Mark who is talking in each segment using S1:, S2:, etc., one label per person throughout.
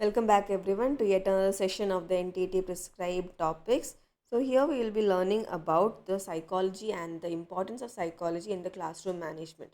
S1: Welcome back everyone to yet another session of the NTET prescribed topics. So here we will be learning about the psychology and the importance of psychology in the classroom management,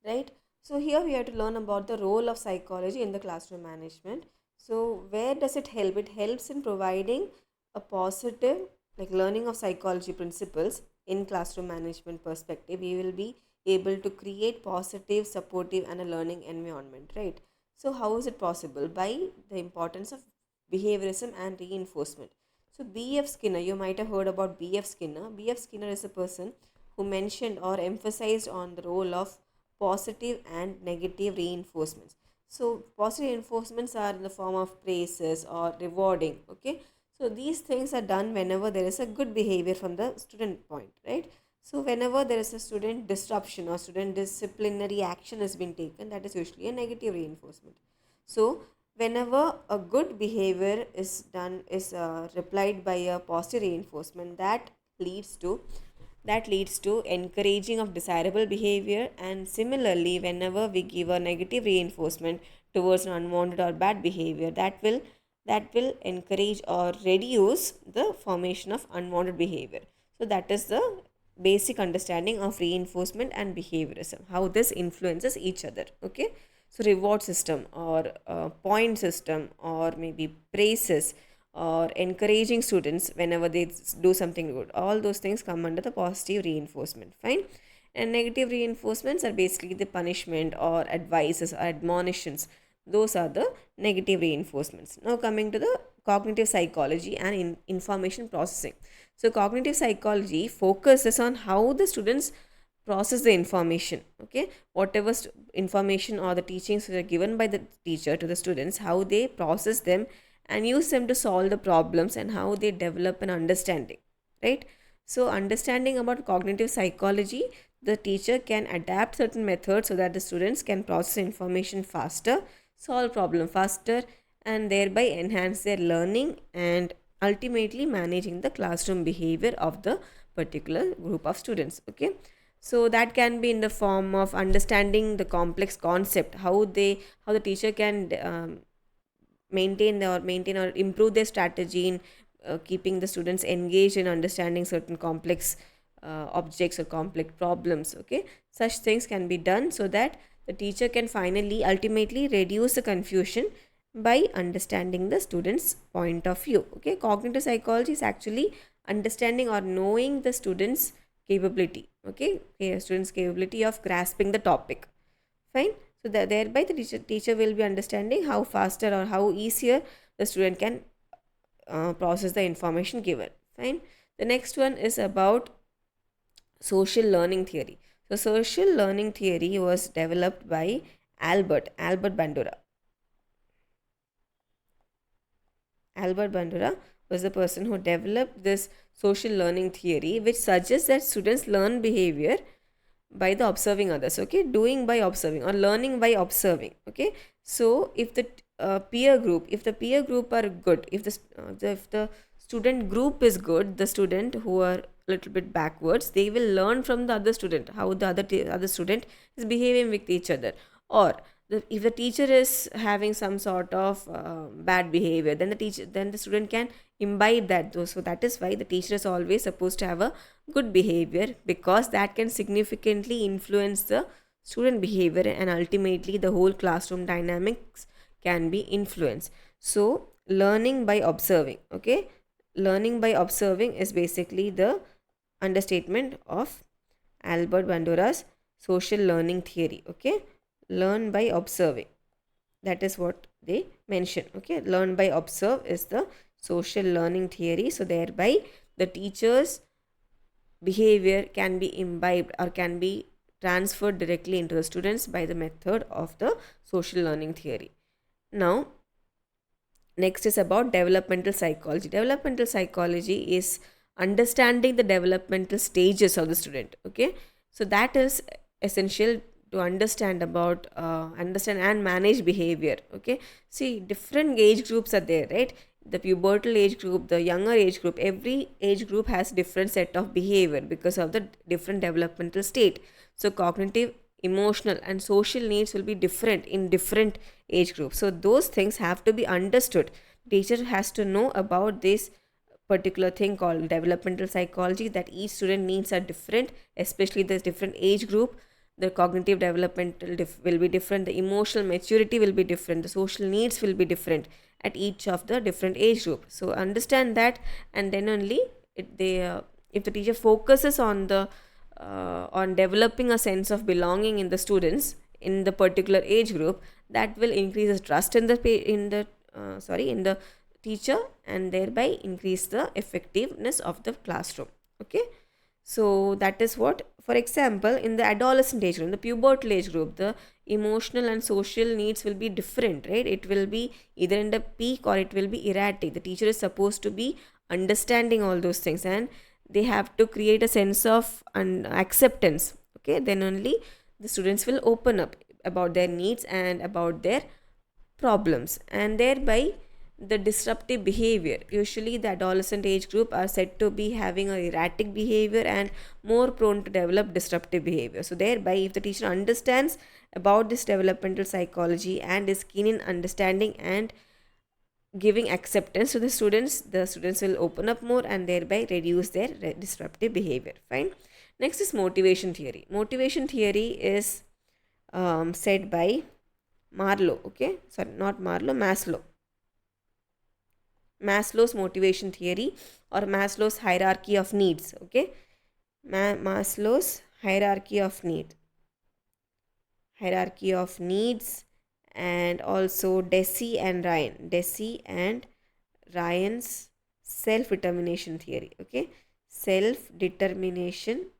S1: right? So here we have to learn about the role of psychology in the classroom management. So where does it help? It helps in providing a positive like learning of psychology principles in classroom management perspective. We will be able to create positive, supportive and a learning environment, right? So how is it possible? By the importance of behaviorism and reinforcement. So B.F. Skinner, you might have heard about B.F. Skinner. B.F. Skinner is a person who mentioned or emphasized on the role of positive and negative reinforcements. So positive reinforcements are in the form of praises or rewarding. Okay. So these things are done whenever there is a good behavior from the student point, right? So whenever there is a student disruption or student disciplinary action has been taken, that is usually a negative reinforcement. So whenever a good behavior is done is replied by a positive reinforcement, leads to that leads to encouraging of desirable behavior. And similarly, whenever we give a negative reinforcement towards an unwanted or bad behavior, that will encourage or reduce the formation of unwanted behavior. So that is the basic understanding of reinforcement and behaviorism, how this influences each other. Okay, so reward system or point system or maybe praises or encouraging students whenever they do something good, all those things come under the positive reinforcement, fine. And negative reinforcements are basically the punishment or advices or admonitions. Those are the negative reinforcements. Now coming to the cognitive psychology and information processing. So cognitive psychology focuses on how the students process the information. Okay, whatever information or the teachings that are given by the teacher to the students, how they process them and use them to solve the problems, and how they develop an understanding, right? So understanding about cognitive psychology, the teacher can adapt certain methods so that the students can process information faster, solve problem faster, and thereby enhance their learning and ultimately managing the classroom behavior of the particular group of students. Okay, so that can be in the form of understanding the complex concept, how the teacher can maintain or improve their strategy in keeping the students engaged in understanding certain complex objects or complex problems. Okay, such things can be done so that the teacher can finally ultimately reduce the confusion by understanding the students point of view. Okay, cognitive psychology is actually understanding or knowing the students capability. Okay, students capability of grasping the topic, fine. So that thereby the teacher will be understanding how faster or how easier the student can process the information given, fine. The next one is about social learning theory. So social learning theory was developed by Albert Bandura. Albert Bandura was the person who developed this social learning theory, which suggests that students learn behavior by the observing others. Okay, doing by observing or learning by observing. Okay, so if the peer group are good, if the student group is good, the student who are a little bit backwards, they will learn from the other student how the other student is behaving with each other. Or if the teacher is having some sort of bad behavior, then the student can imbibe that. So that is why the teacher is always supposed to have a good behavior, because that can significantly influence the student behavior, and ultimately the whole classroom dynamics can be influenced. So learning by observing. Okay, learning by observing is basically the understatement of Albert Bandura's social learning theory. Okay, learn by observing, that is what they mention. Okay, learn by observe is the social learning theory. So thereby the teachers behavior can be imbibed or can be transferred directly into the students by the method of the social learning theory. Now next is about developmental psychology. Developmental psychology is understanding the developmental stages of the student. Okay, so that is essential to understand and manage behavior. Okay, see, different age groups are there, right? The pubertal age group, the younger age group, every age group has different set of behavior because of the different developmental state. So cognitive emotional and social needs will be different in different age groups. So those things have to be understood. Teacher has to know about this particular thing called developmental psychology, that each student needs are different, especially the different age group. The cognitive developmental will be different, the emotional maturity will be different, the social needs will be different at each of the different age group. So understand that, and then only if the teacher focuses on developing a sense of belonging in the students in the particular age group, that will increase the trust in the in the teacher, and thereby increase the effectiveness of the classroom. Okay, so that is what, for example, in the adolescent age group, in the pubertal age group, the emotional and social needs will be different, right? It will be either in the peak or it will be erratic. The teacher is supposed to be understanding all those things, and they have to create a sense of acceptance. Okay, then only the students will open up about their needs and about their problems, and thereby the disruptive behavior. Usually the adolescent age group are said to be having a erratic behavior and more prone to develop disruptive behavior. So thereby, if the teacher understands about this developmental psychology and is keen in understanding and giving acceptance to the students will open up more and thereby reduce their disruptive behavior. Fine. Next is motivation theory. Motivation theory is said by Marlowe. Okay, sorry, not Marlowe, Maslow. Maslow's motivation theory, or Maslow's hierarchy of needs. Okay, Maslow's hierarchy of needs, and also Deci and Ryan's self-determination theory. Okay, self-determination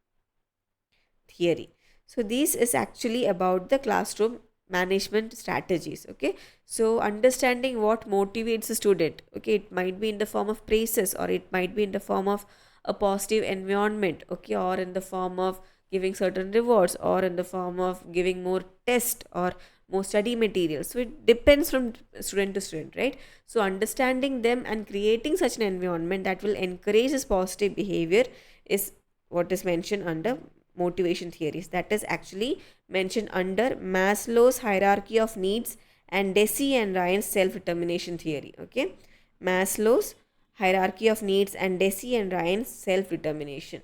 S1: theory. So this is actually about the classroom management strategies. Okay, so understanding what motivates a student. Okay, it might be in the form of praises, or it might be in the form of a positive environment. Okay, or in the form of giving certain rewards, or in the form of giving more test or more study materials. So it depends from student to student, right? So understanding them and creating such an environment that will encourage this positive behavior is what is mentioned under motivation theories. That is actually mentioned under Maslow's hierarchy of needs and Deci and Ryan's self-determination theory. Okay, Maslow's hierarchy of needs and Deci and Ryan's self-determination.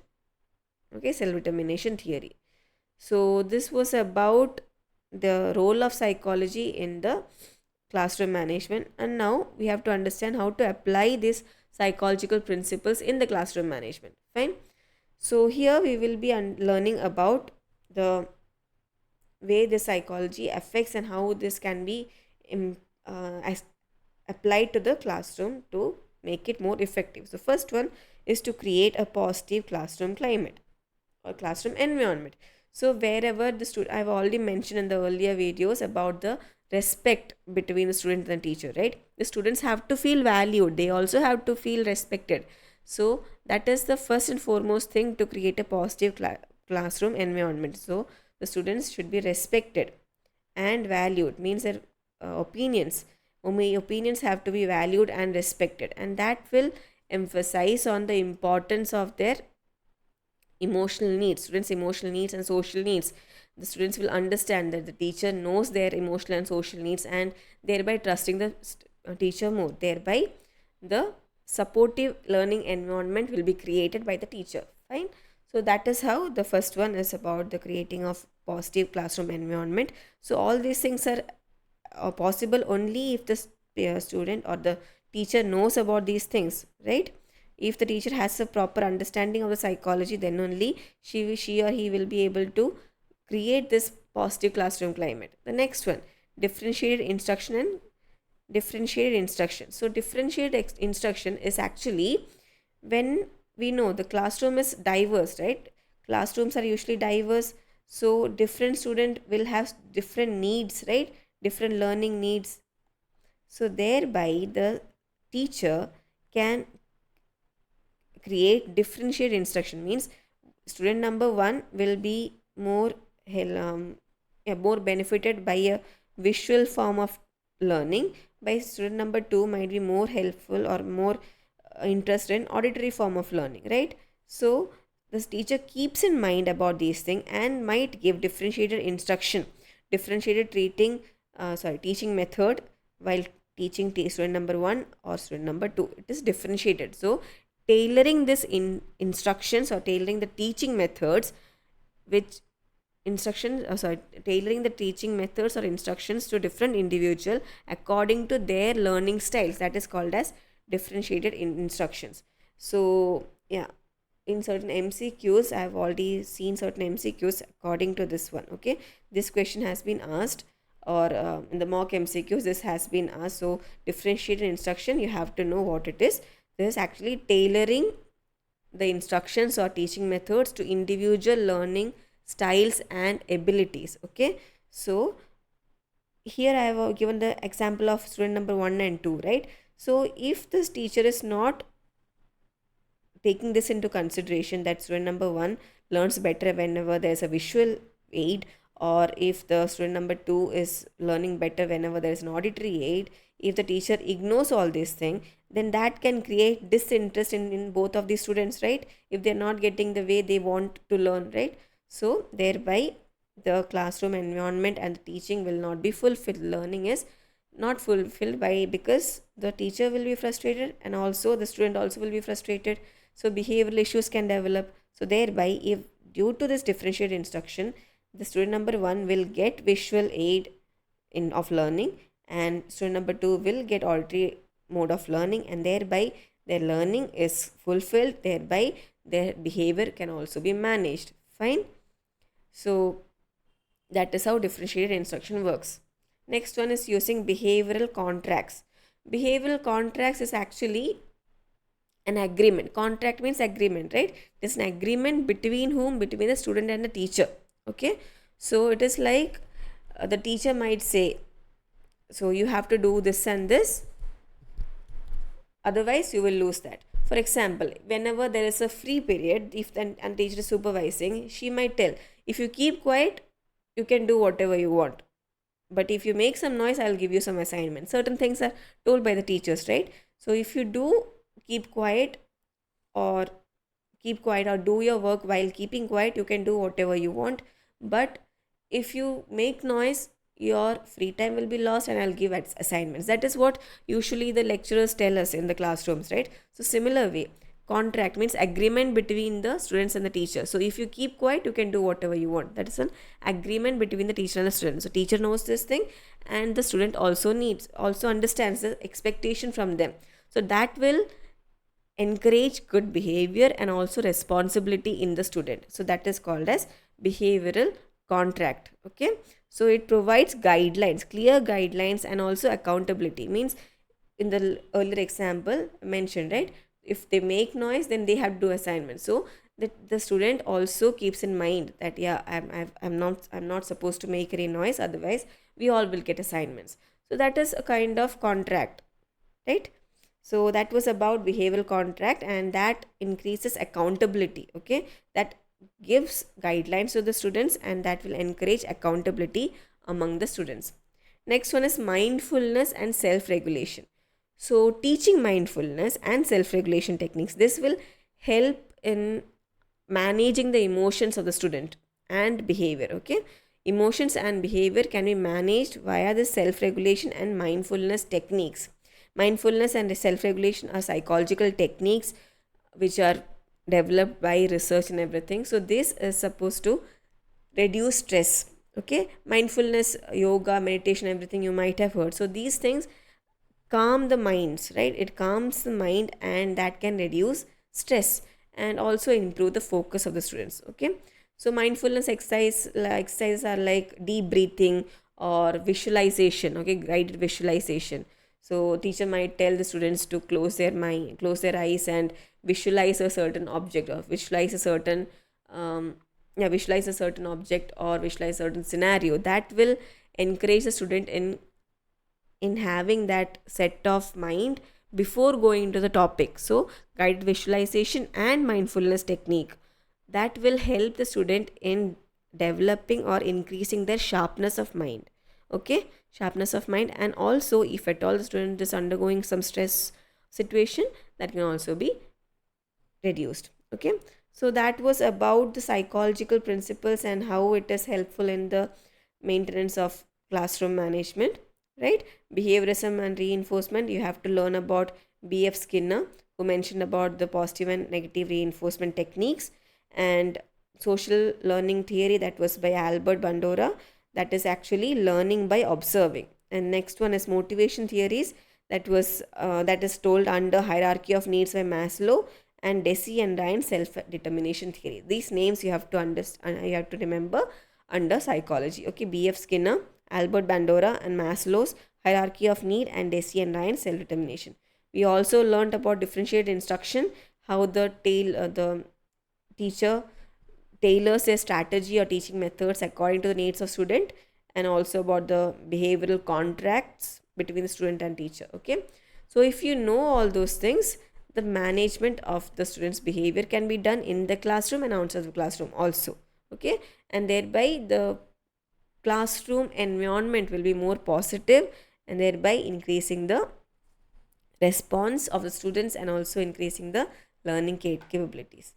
S1: Okay, self-determination theory. So this was about the role of psychology in the classroom management, and now we have to understand how to apply these psychological principles in the classroom management. Fine. So here we will be learning about the way the psychology affects and how this can be applied to the classroom to make it more effective. So first one is to create a positive classroom climate or classroom environment. So wherever the student, I've already mentioned in the earlier videos about the respect between the student and the teacher, right? The students have to feel valued, they also have to feel respected. So that is the first and foremost thing to create a positive classroom environment. So the students should be respected and valued, means their opinions have to be valued and respected, and that will emphasize on the importance of their emotional needs, students' emotional needs and social needs. The students will understand that the teacher knows their emotional and social needs, and thereby trusting the teacher more. Thereby, the supportive learning environment will be created by the teacher. Fine. So that is how the first one is about the creating of positive classroom environment. So all these things are possible only if the student or the teacher knows about these things, right? If the teacher has a proper understanding of the psychology, then only she or he will be able to create this positive classroom climate. The next one, differentiated instruction and differentiated instruction. So differentiated instruction is actually when we know the classroom is diverse, right? Classrooms are usually diverse, so different student will have different needs, right? Different learning needs. So thereby the teacher can create differentiated instruction, means student number 1 will be more more benefited by a visual form of learning, by student number 2 might be more helpful or more interested in auditory form of learning, right? So this teacher keeps in mind about these things and might give differentiated instruction, differentiated teaching method while teaching student number 1 or student number 2. It is differentiated. So tailoring this instructions or tailoring the teaching methods which tailoring the teaching methods or instructions to different individual according to their learning styles, that is called as differentiated instructions. So yeah, in certain MCQs, I have already seen certain MCQs according to this one. Okay, this question has been asked, or in the mock MCQs this has been asked. So differentiated instruction, you have to know what it is. This is actually tailoring the instructions or teaching methods to individual learning styles and abilities. Okay, so here I have given the example of student number 1 and 2, right? So if this teacher is not taking this into consideration, that student number 1 learns better whenever there's a visual aid, or if the student number 2 is learning better whenever there is an auditory aid, if the teacher ignores all these things, then that can create disinterest in both of these students, right? If they're not getting the way they want to learn, right? So thereby the classroom environment and the teaching will not be fulfilled. Learning is not fulfilled because the teacher will be frustrated and also the student also will be frustrated. So behavioral issues can develop. So thereby, if due to this differentiated instruction, the student number 1 will get visual aid of learning, and student number 2 will get auditory mode of learning, and thereby their learning is fulfilled, thereby their behavior can also be managed. Fine. So that is how differentiated instruction works. Next one is using behavioral contracts. Behavioral contracts is actually an agreement. Contract means agreement, right? It is an agreement between whom? Between the student and the teacher. Okay, so it is like the teacher might say, so you have to do this and this, otherwise you will lose that. For example, whenever there is a free period, if the teacher is supervising, she might tell, if you keep quiet, you can do whatever you want, but if you make some noise, I'll give you some assignments. Certain things are told by the teachers, right? So if you do keep quiet or do your work while keeping quiet, you can do whatever you want, but if you make noise, your free time will be lost and I'll give assignments. That is what usually the lecturers tell us in the classrooms, right? So similar way, contract means agreement between the students and the teacher. So if you keep quiet, you can do whatever you want. That is an agreement between the teacher and the student. So teacher knows this thing and the student also understands the expectation from them. So that will encourage good behavior and also responsibility in the student. So that is called as behavioral contract. Okay, so it provides guidelines, clear guidelines, and also accountability. Means in the earlier example mentioned, right, if they make noise, then they have to do assignments. So the student also keeps in mind that yeah, I'm not supposed to make any noise, otherwise we all will get assignments. So that is a kind of contract, right? So that was about behavioral contract, and that increases accountability. Okay, that gives guidelines to the students and that will encourage accountability among the students. Next one is mindfulness and self-regulation. So teaching mindfulness and self-regulation techniques, this will help in managing the emotions of the student and behavior. Okay, emotions and behavior can be managed via the self-regulation and mindfulness techniques. Mindfulness and self-regulation are psychological techniques which are developed by research and everything. So this is supposed to reduce stress. Okay, mindfulness, yoga, meditation, everything you might have heard. So these things calm the minds, right? It calms the mind and that can reduce stress and also improve the focus of the students. Okay, so mindfulness exercises are like deep breathing or visualization. Okay, guided visualization. So teacher might tell the students to close their eyes and visualize a certain object, or visualize a certain object, or visualize a certain scenario. That will encourage the student in having that set of mind before going into the topic. So guided visualization and mindfulness technique, that will help the student in developing or increasing their sharpness of mind. Okay, sharpness of mind. And also if at all the student is undergoing some stress situation, that can also be reduced. Okay, So that was about the psychological principles and how it is helpful in the maintenance of classroom management, right? Behaviorism and reinforcement, you have to learn about B.F. Skinner, who mentioned about the positive and negative reinforcement techniques, and social learning theory, that was by Albert Bandura, that is actually learning by observing. And next one is motivation theories, that is told under hierarchy of needs by Maslow, and Deci and Ryan self-determination theory. These names you have to understand, you have to remember under psychology. Okay, B.F. Skinner, Albert Bandura, and Maslow's hierarchy of need, and Deci and Ryan self-determination. We also learned about differentiated instruction, how the teacher tailors their strategy or teaching methods according to the needs of student, and also about the behavioral contracts between the student and teacher. Okay, so if you know all those things, the management of the student's behavior can be done in the classroom and outside the classroom also. Okay, and thereby the classroom environment will be more positive, and thereby increasing the response of the students and also increasing the learning capabilities.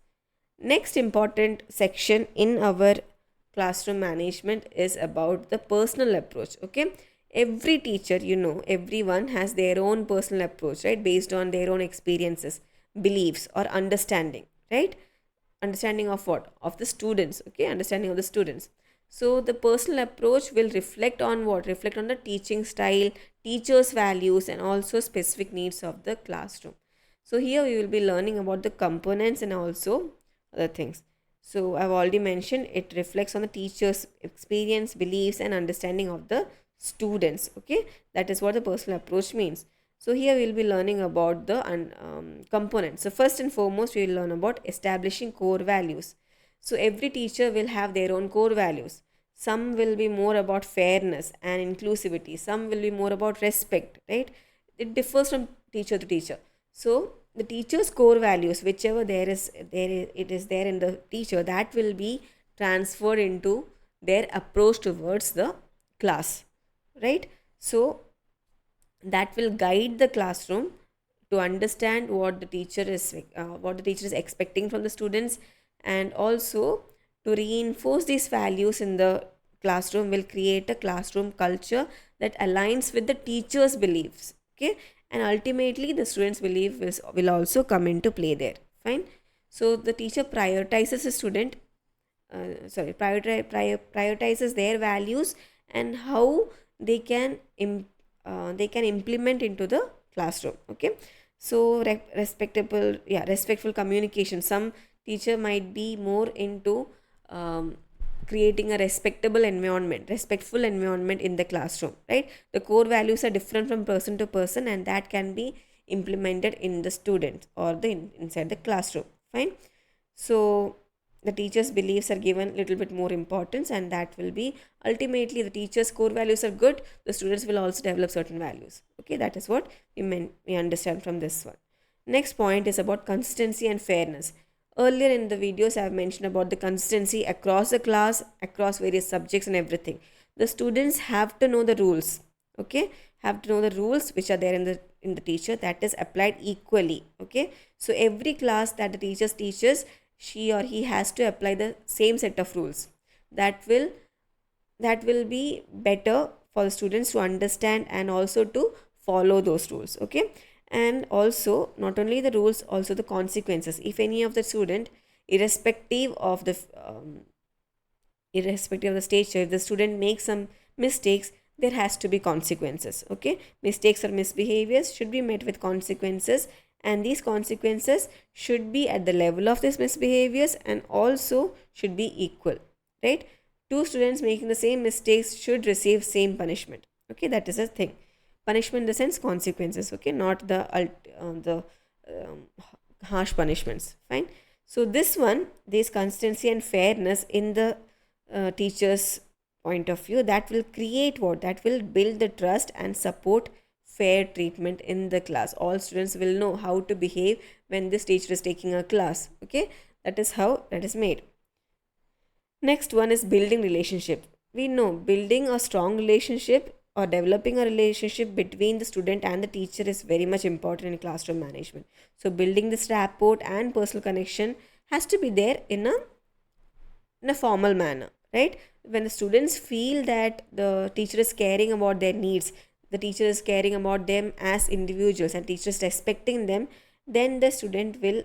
S1: Next important section in our classroom management is about the personal approach. Okay, every teacher, everyone has their own personal approach, right, based on their own experiences, beliefs, or understanding, right? Understanding of what? Of the students. Okay, understanding of the students. So the personal approach will reflect on what? Reflect on the teaching style, teachers' values, and also specific needs of the classroom. So here we will be learning about the components and also other things. So I've already mentioned it reflects on the teacher's experience, beliefs, and understanding of the students. Okay, that is what the personal approach means. So here we'll be learning about the components. So first and foremost, we will learn about establishing core values. So every teacher will have their own core values. Some will be more about fairness and inclusivity. Some will be more about respect, right? It differs from teacher to teacher. So the teacher's core values, whichever it is there in the teacher, that will be transferred into their approach towards the class, right? So that will guide the classroom to understand what the teacher is expecting from the students, and also to reinforce these values in the classroom will create a classroom culture that aligns with the teacher's beliefs. Okay, and ultimately the students belief will also come into play there. Fine. So the teacher prioritizes the student prioritizes their values and how they can implement into the classroom. Okay, so respectful communication. Some teacher might be more into creating a respectful environment in the classroom, right? The core values are different from person to person, and that can be implemented in the student or inside the classroom. Fine. So the teacher's beliefs are given a little bit more importance, and that will be ultimately the teacher's core values are good, the students will also develop certain values. Okay, that is what we understand from this one. Next point is about consistency and fairness. Earlier in the videos I have mentioned about the consistency across the class, across various subjects and everything. The students have to know the rules. Okay, have to know the rules which are there in the teacher, that is applied equally. Okay, so every class that the teacher teaches, she or he has to apply the same set of rules. That will be better for the students to understand and also to follow those rules. Okay, and also not only the rules, also the consequences. If any of the student, irrespective of the stage, if the student makes some mistakes, there has to be consequences. Okay, mistakes or misbehaviors should be met with consequences, and these consequences should be at the level of these misbehaviors and also should be equal, right? Two students making the same mistakes should receive same punishment. Okay, that is a thing. Punishment in the sense consequences. Okay, not the harsh punishments. Fine. So this consistency and fairness in the teacher's point of view, that will create what? That will build the trust and support fair treatment in the class. All students will know how to behave when this teacher is taking a class. Okay, that is how that is made. Next one is building relationship. We know building a strong relationship or developing a relationship between the student and the teacher is very much important in classroom management. So building this rapport and personal connection has to be there in a formal manner, right? When the students feel that the teacher is caring about their needs, the teacher is caring about them as individuals, and teacher is respecting them, then the student will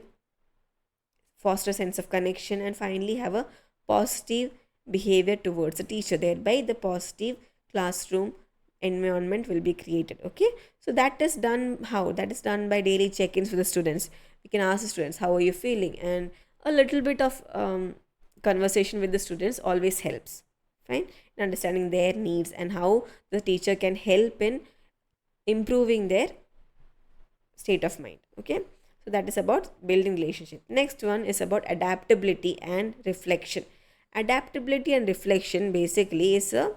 S1: foster a sense of connection and finally have a positive behavior towards the teacher. Thereby the positive classroom environment will be created. Okay, so that is done how? That is done by daily check-ins with the students. We can ask the students, how are you feeling? And a little bit of conversation with the students always helps, fine, in understanding their needs and how the teacher can help in improving their state of mind. Okay, so that is about building relationship. Next one is about adaptability and reflection. Adaptability and reflection basically is a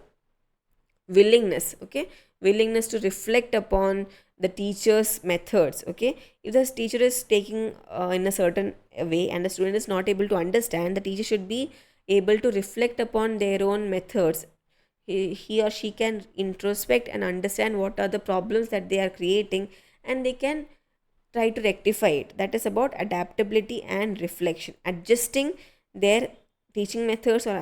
S1: willingness, okay, willingness to reflect upon the teacher's methods. Okay, if the teacher is taking in a certain way and the student is not able to understand, the teacher should be able to reflect upon their own methods. He or she can introspect and understand what are the problems that they are creating, and they can try to rectify it. That is about adaptability and reflection. Adjusting their teaching methods or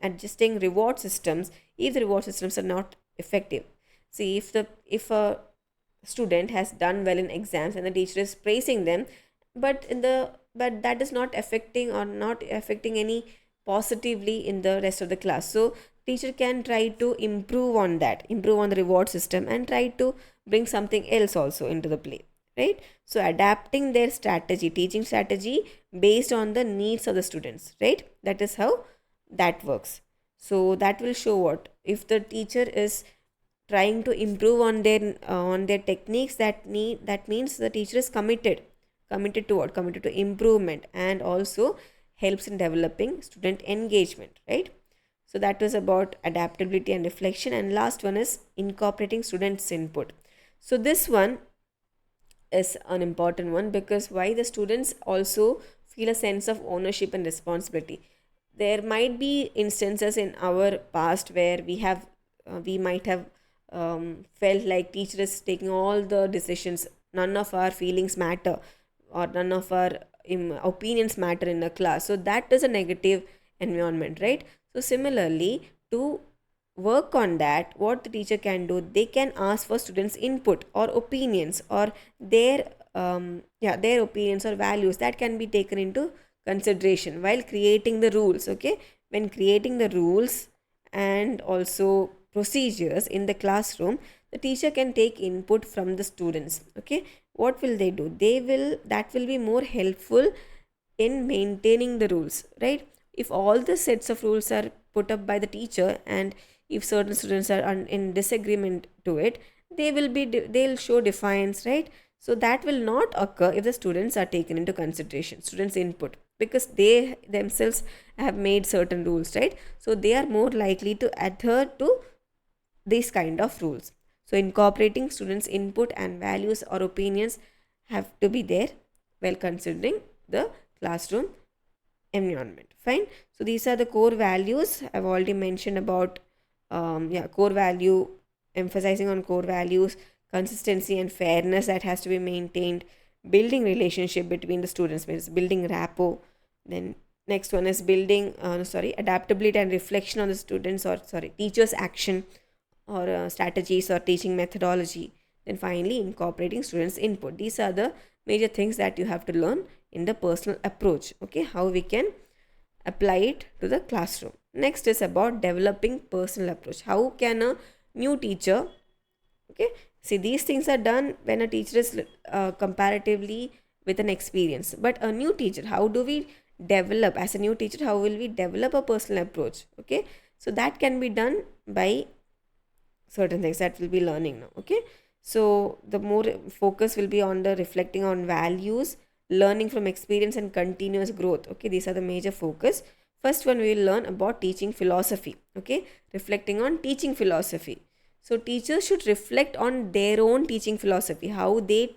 S1: adjusting reward systems if the reward systems are not effective. See, if a student has done well in exams and the teacher is praising them, but that is not affecting or not affecting any positively in the rest of the class. So teacher can try to improve on that, improve on the reward system, and try to bring something else also into the play, right? So adapting their strategy, teaching strategy based on the needs of the students, right? That is how that works. So that will show what if the teacher is trying to improve on their techniques, that means the teacher is committed to what? Committed to improvement, and also helps in developing student engagement, right? So that was about adaptability and reflection. And last one is incorporating students input. So this one is an important one, because why? The students also feel a sense of ownership and responsibility. There might be instances in our past where we might have felt like teacher is taking all the decisions, none of our feelings matter, or none of our opinions matter in a class. So that is a negative environment, right? So similarly, to work on that, what the teacher can do, they can ask for students input or opinions, or their opinions or values that can be taken into consideration while creating the rules. Okay, when creating the rules and also procedures in the classroom, the teacher can take input from the students. Okay, what will they do? That will be more helpful in maintaining the rules, right? If all the sets of rules are put up by the teacher, and if certain students are in disagreement to it, they'll show defiance, right? So that will not occur if the students are taken into consideration, students input, because they themselves have made certain rules, right? So they are more likely to adhere to these kind of rules. So incorporating students input and values or opinions have to be there while considering the classroom environment, fine. So these are the core values. I've already mentioned about core value, emphasizing on core values, consistency and fairness that has to be maintained, building relationship between the students, means building rapport. Then next one is building adaptability and reflection on the students, or teachers action, or strategies or teaching methodology. Then finally incorporating students input. These are the major things that you have to learn in the personal approach. Okay, how we can apply it to the classroom. Next is about developing personal approach. How can a new teacher, okay, see, these things are done when a teacher is comparatively with an experience, but a new teacher, how do we develop as a new teacher, how will we develop a personal approach? Okay, so that can be done by certain things that we'll be learning now. Okay, so the more focus will be on the reflecting on values, learning from experience, and continuous growth. Okay, these are the major focus. First one, we will learn about teaching philosophy. Okay, reflecting on teaching philosophy. So teachers should reflect on their own teaching philosophy, how they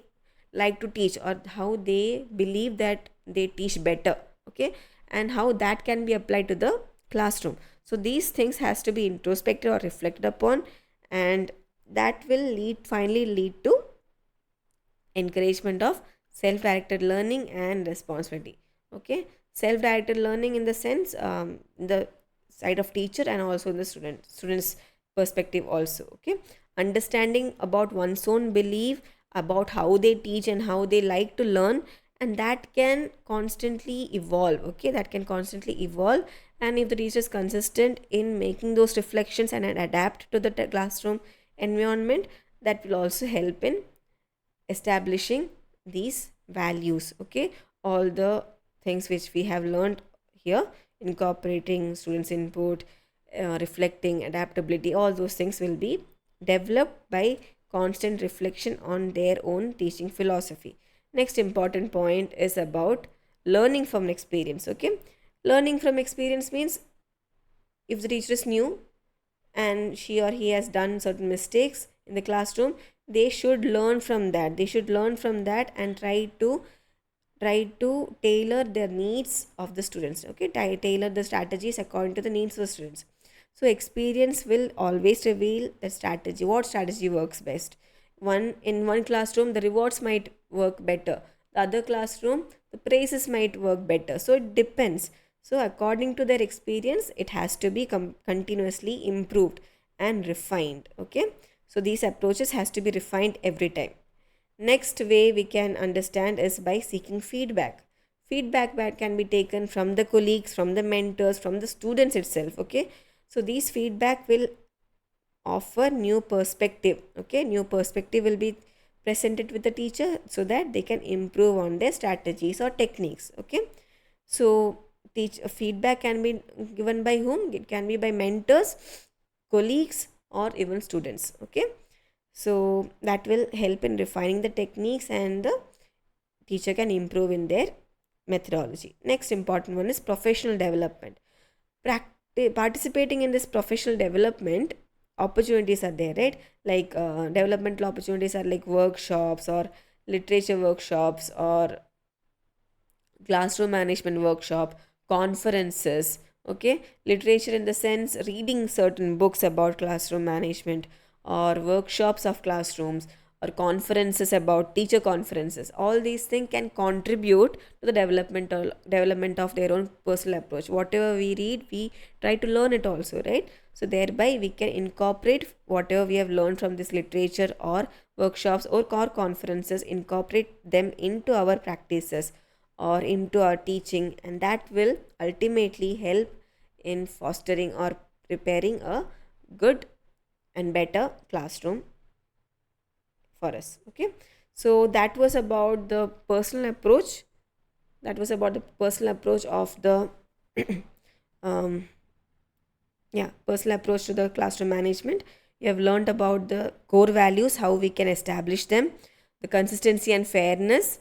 S1: like to teach, or how they believe that they teach better. Okay, and how that can be applied to the classroom. So these things has to be introspected or reflected upon, and that will finally lead to encouragement of self-directed learning and responsibility. Okay, Self-directed learning in the sense, the side of teacher and also in the student's perspective also. Okay, understanding about one's own belief about how they teach and how they like to learn, and that can constantly evolve. Okay, that can constantly evolve. And if the teacher is consistent in making those reflections and adapt to the classroom environment, that will also help in establishing these values. Okay, all the things which we have learned here, incorporating students input, reflecting, adaptability, all those things will be developed by constant reflection on their own teaching philosophy. Next important point is about learning from experience. Okay, learning from experience means if the teacher is new and she or he has done certain mistakes in the classroom, they should learn from that. They should learn from that and try to tailor their needs of the students. Okay, tailor the strategies according to the needs of the students. So experience will always reveal the strategy, what strategy works best. One classroom the rewards might work better, the other classroom the praises might work better, so it depends. So according to their experience, it has to be continuously improved and refined. Okay, so these approaches has to be refined every time. Next way we can understand is by seeking feedback. Feedback that can be taken from the colleagues, from the mentors, from the students itself. Okay, so these feedback will offer new perspective. Okay, new perspective will be presented with the teacher so that they can improve on their strategies or techniques. Okay, so teach feedback can be given by whom? It can be by mentors, colleagues, or even students. Okay, so that will help in refining the techniques and the teacher can improve in their methodology. Next important one is professional development. Participating in this professional development, opportunities are there, right? Like developmental opportunities are like workshops or literature workshops or classroom management workshop, conferences. Okay, literature in the sense reading certain books about classroom management, or workshops of classrooms, or conferences about teacher conferences. All these things can contribute to the development of their own personal approach. Whatever we read, we try to learn it also, right? So thereby we can incorporate whatever we have learned from this literature or workshops or core conferences, incorporate them into our practices or into our teaching, and that will ultimately help in fostering or preparing a good and better classroom for us. Okay, so that was about the personal approach. That was about the personal approach of the um, yeah, personal approach to the classroom management. You have learned about the core values, how we can establish them, the consistency and fairness,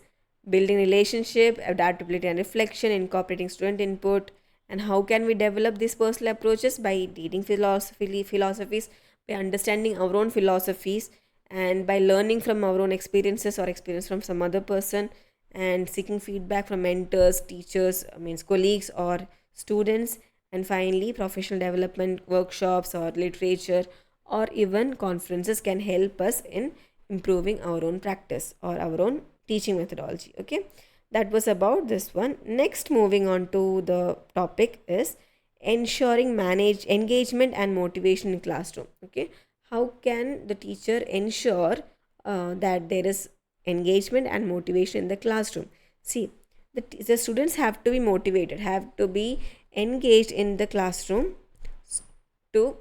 S1: building relationship, adaptability and reflection, incorporating student input, and how can we develop these personal approaches by reading philosophies, by understanding our own philosophies, and by learning from our own experiences or experience from some other person, and seeking feedback from mentors, teachers, means colleagues or students, and finally professional development workshops or literature or even conferences can help us in improving our own practice or our own teaching methodology. Okay, that was about this one. Next, moving on to the topic is ensuring manage engagement and motivation in classroom. Okay, how can the teacher ensure that there is engagement and motivation in the classroom? See, the students have to be motivated, have to be engaged in the classroom to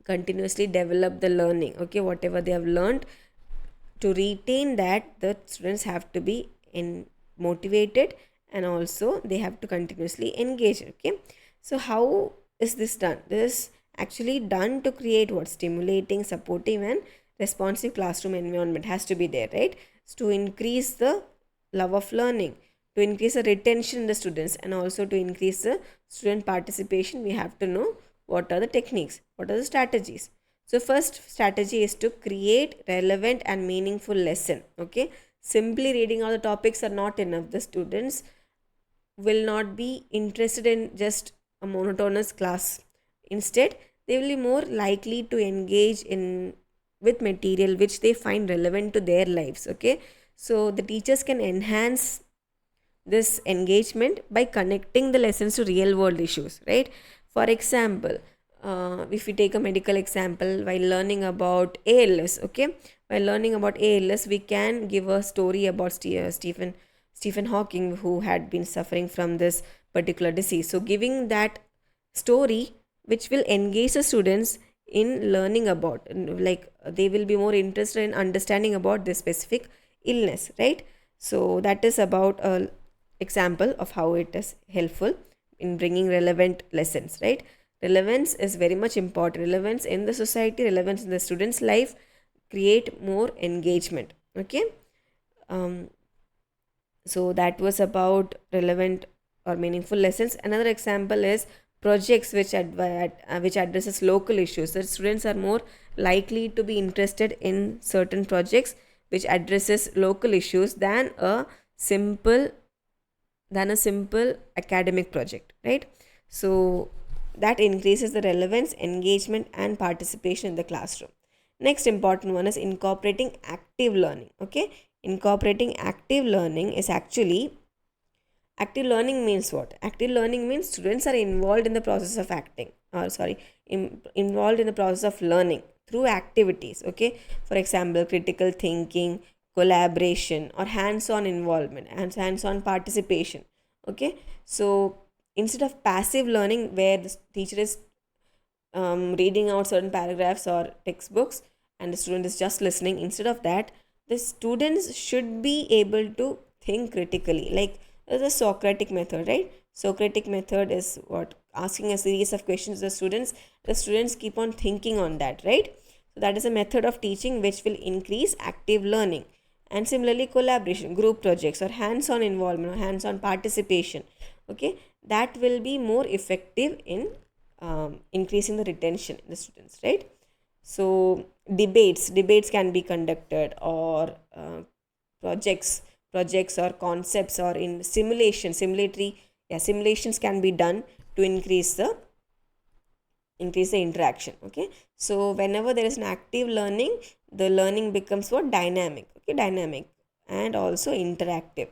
S1: continuously develop the learning. Okay, whatever they have learned, to retain that, the students have to be motivated, and also they have to continuously engage. Okay, so how is this done? This is actually done to create what? Stimulating, supportive and responsive classroom environment has to be there, right? So to increase the love of learning, to increase the retention in the students, and also to increase the student participation, we have to know what are the techniques, what are the strategies. So first strategy is to create relevant and meaningful lesson. Okay, simply reading all the topics are not enough. The students will not be interested in just a monotonous class. Instead, they will be more likely to engage in with material which they find relevant to their lives. Okay, so the teachers can enhance this engagement by connecting the lessons to real world issues, right? For example, if we take a medical example, while learning about ALS, okay, while learning about ALS, we can give a story about Stephen Hawking, who had been suffering from this particular disease. So giving that story which will engage the students in learning about, like they will be more interested in understanding about this specific illness, right? So that is about a example of how it is helpful in bringing relevant lessons, right? Relevance is very much important. Relevance in the society, relevance in the student's life create more engagement, okay? um, so that was about relevant or meaningful lessons. Another example is projects which addresses local issues. The students are more likely to be interested in certain projects which addresses local issues simple than a simple academic project, right? So that increases the relevance, engagement, and participation in the classroom. Next important one is incorporating active learning. Okay, incorporating active learning is actually, active learning means what? Active learning means students are involved in the process of acting, or sorry, involved in the process of learning through activities. Okay, for example, critical thinking, collaboration, or hands-on involvement and hands-on participation. Okay, so instead of passive learning where the teacher is reading out certain paragraphs or textbooks and the student is just listening, instead of that, the students should be able to think critically. Like there's a Socratic method, right? Socratic method is what? Asking a series of questions to the students keep on thinking on that, right? So that is a method of teaching which will increase active learning. And similarly, collaboration, group projects, or hands-on involvement or hands-on participation, okay, that will be more effective in increasing the retention in the students, right? So debates can be conducted, or projects or concepts, or in simulations can be done to increase the interaction. Okay, so whenever there is an active learning, the learning becomes what? Dynamic. Okay, dynamic and also interactive.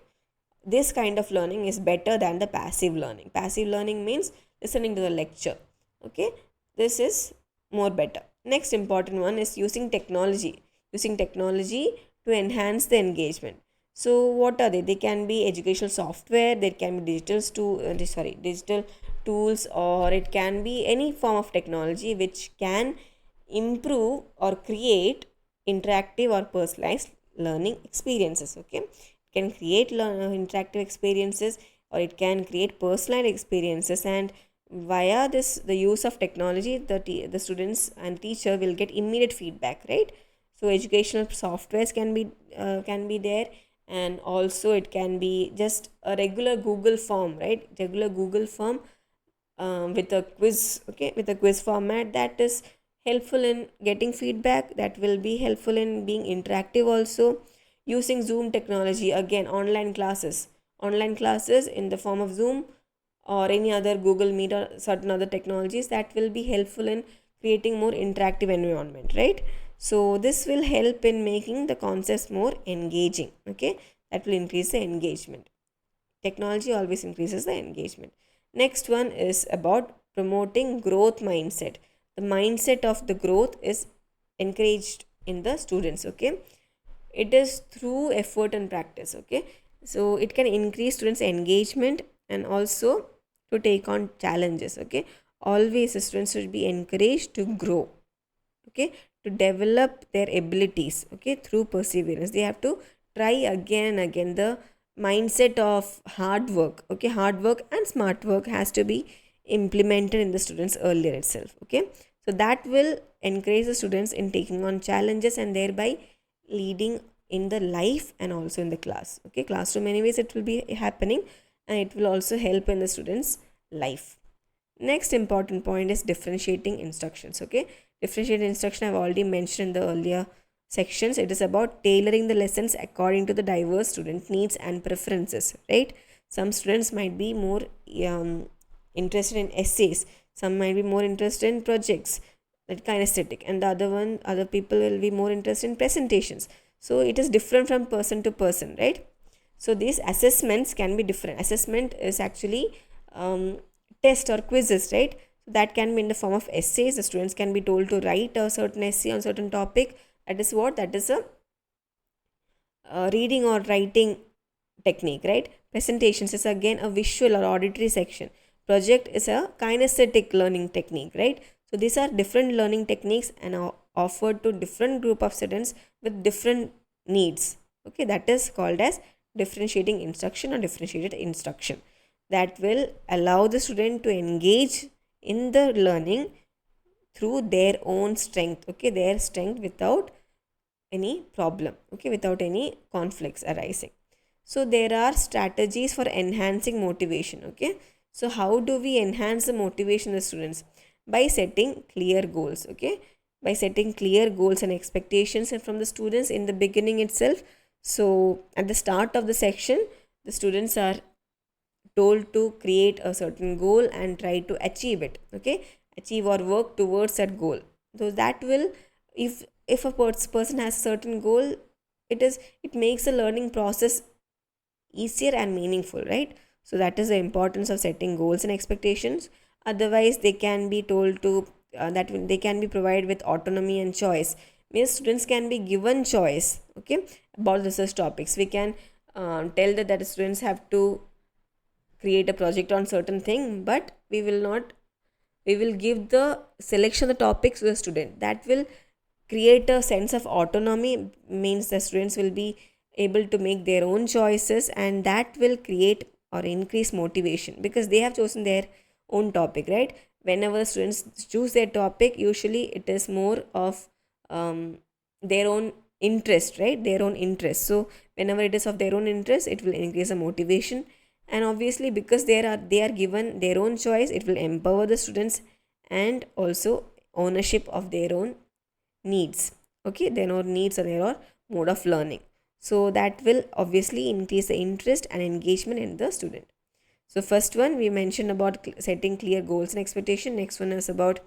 S1: This kind of learning is better than the passive learning. Passive learning means listening to the lecture. Okay, this is more better. Next important one is using technology. Using technology to enhance the engagement. So what are they? They can be educational software, there can be digital tools, or it can be any form of technology which can improve or create interactive or personalized learning experiences. Okay, it can create interactive experiences, or it can create personalized experiences, and via this, the use of technology, the students and teacher will get immediate feedback, right? So educational softwares can be there, and also it can be just a regular Google form, right? Regular Google form with a quiz, okay, with a quiz format that is helpful in getting feedback, that will be helpful in being interactive also. Using Zoom technology, again, online classes in the form of Zoom or any other Google Meet or certain other technologies, that will be helpful in creating more interactive environment, right? So this will help in making the concepts more engaging. Okay, that will increase the engagement. Technology always increases the engagement. Next one is about promoting growth mindset. The mindset of the growth is encouraged in the students. Okay, it is through effort and practice. Okay, so it can increase students engagement and also to take on challenges. Okay, always the students should be encouraged to grow, okay, to develop their abilities, okay, through perseverance. They have to try again and again. The mindset of hard work, okay, hard work and smart work has to be implemented in the students earlier itself. Okay, so that will encourage the students in taking on challenges and thereby leading in the life and also in the class. Okay, classroom anyways it will be happening, and it will also help in the students life. Next important point is differentiating instructions. Okay, differentiated instruction I've already mentioned in the earlier sections. It is about tailoring the lessons according to the diverse student needs and preferences, right? Some students might be more interested in essays, some might be more interested in projects, that kinesthetic, and the other people will be more interested in presentations. So it is different from person to person, right? So these assessments can be different. Assessment is actually test or quizzes, right? So that can be in the form of essays. The students can be told to write a certain essay on certain topic. That is what? That is a reading or writing technique, right? Presentations is again a visual or auditory section. Project is a kinesthetic learning technique, right? So these are different learning techniques and are offered to different group of students with different needs. Okay, that is called as differentiating instruction or differentiated instruction. That will allow the student to engage in the learning through their own strength. Okay, their strength without any problem. Okay, without any conflicts arising. So there are strategies for enhancing motivation. Okay, so how do we enhance the motivation of the students? By setting clear goals. Okay, by setting clear goals and expectations from the students in the beginning itself. So at the start of the section, the students are told to create a certain goal and try to achieve it. Okay, achieve or work towards that goal. So that will, if a person has a certain goal, it makes the learning process easier and meaningful, right? So that is the importance of setting goals and expectations. Otherwise they can be told to they can be provided with autonomy and choice. Means students can be given choice, okay, about research topics. We can tell that the students have to create a project on certain thing, but we will not, we will give the selection of the topics to the student. That will create a sense of autonomy. Means the students will be able to make their own choices, and that will create or increase motivation because they have chosen their own topic, right? Whenever students choose their topic, usually it is more of their own interest, right? Their own interest. So whenever it is of their own interest, it will increase the motivation. And obviously because they are given their own choice, it will empower the students and also ownership of their own needs. Okay, their own needs or their own mode of learning. So that will obviously increase the interest and engagement in the student. So first one we mentioned about setting clear goals and expectation. Next one is about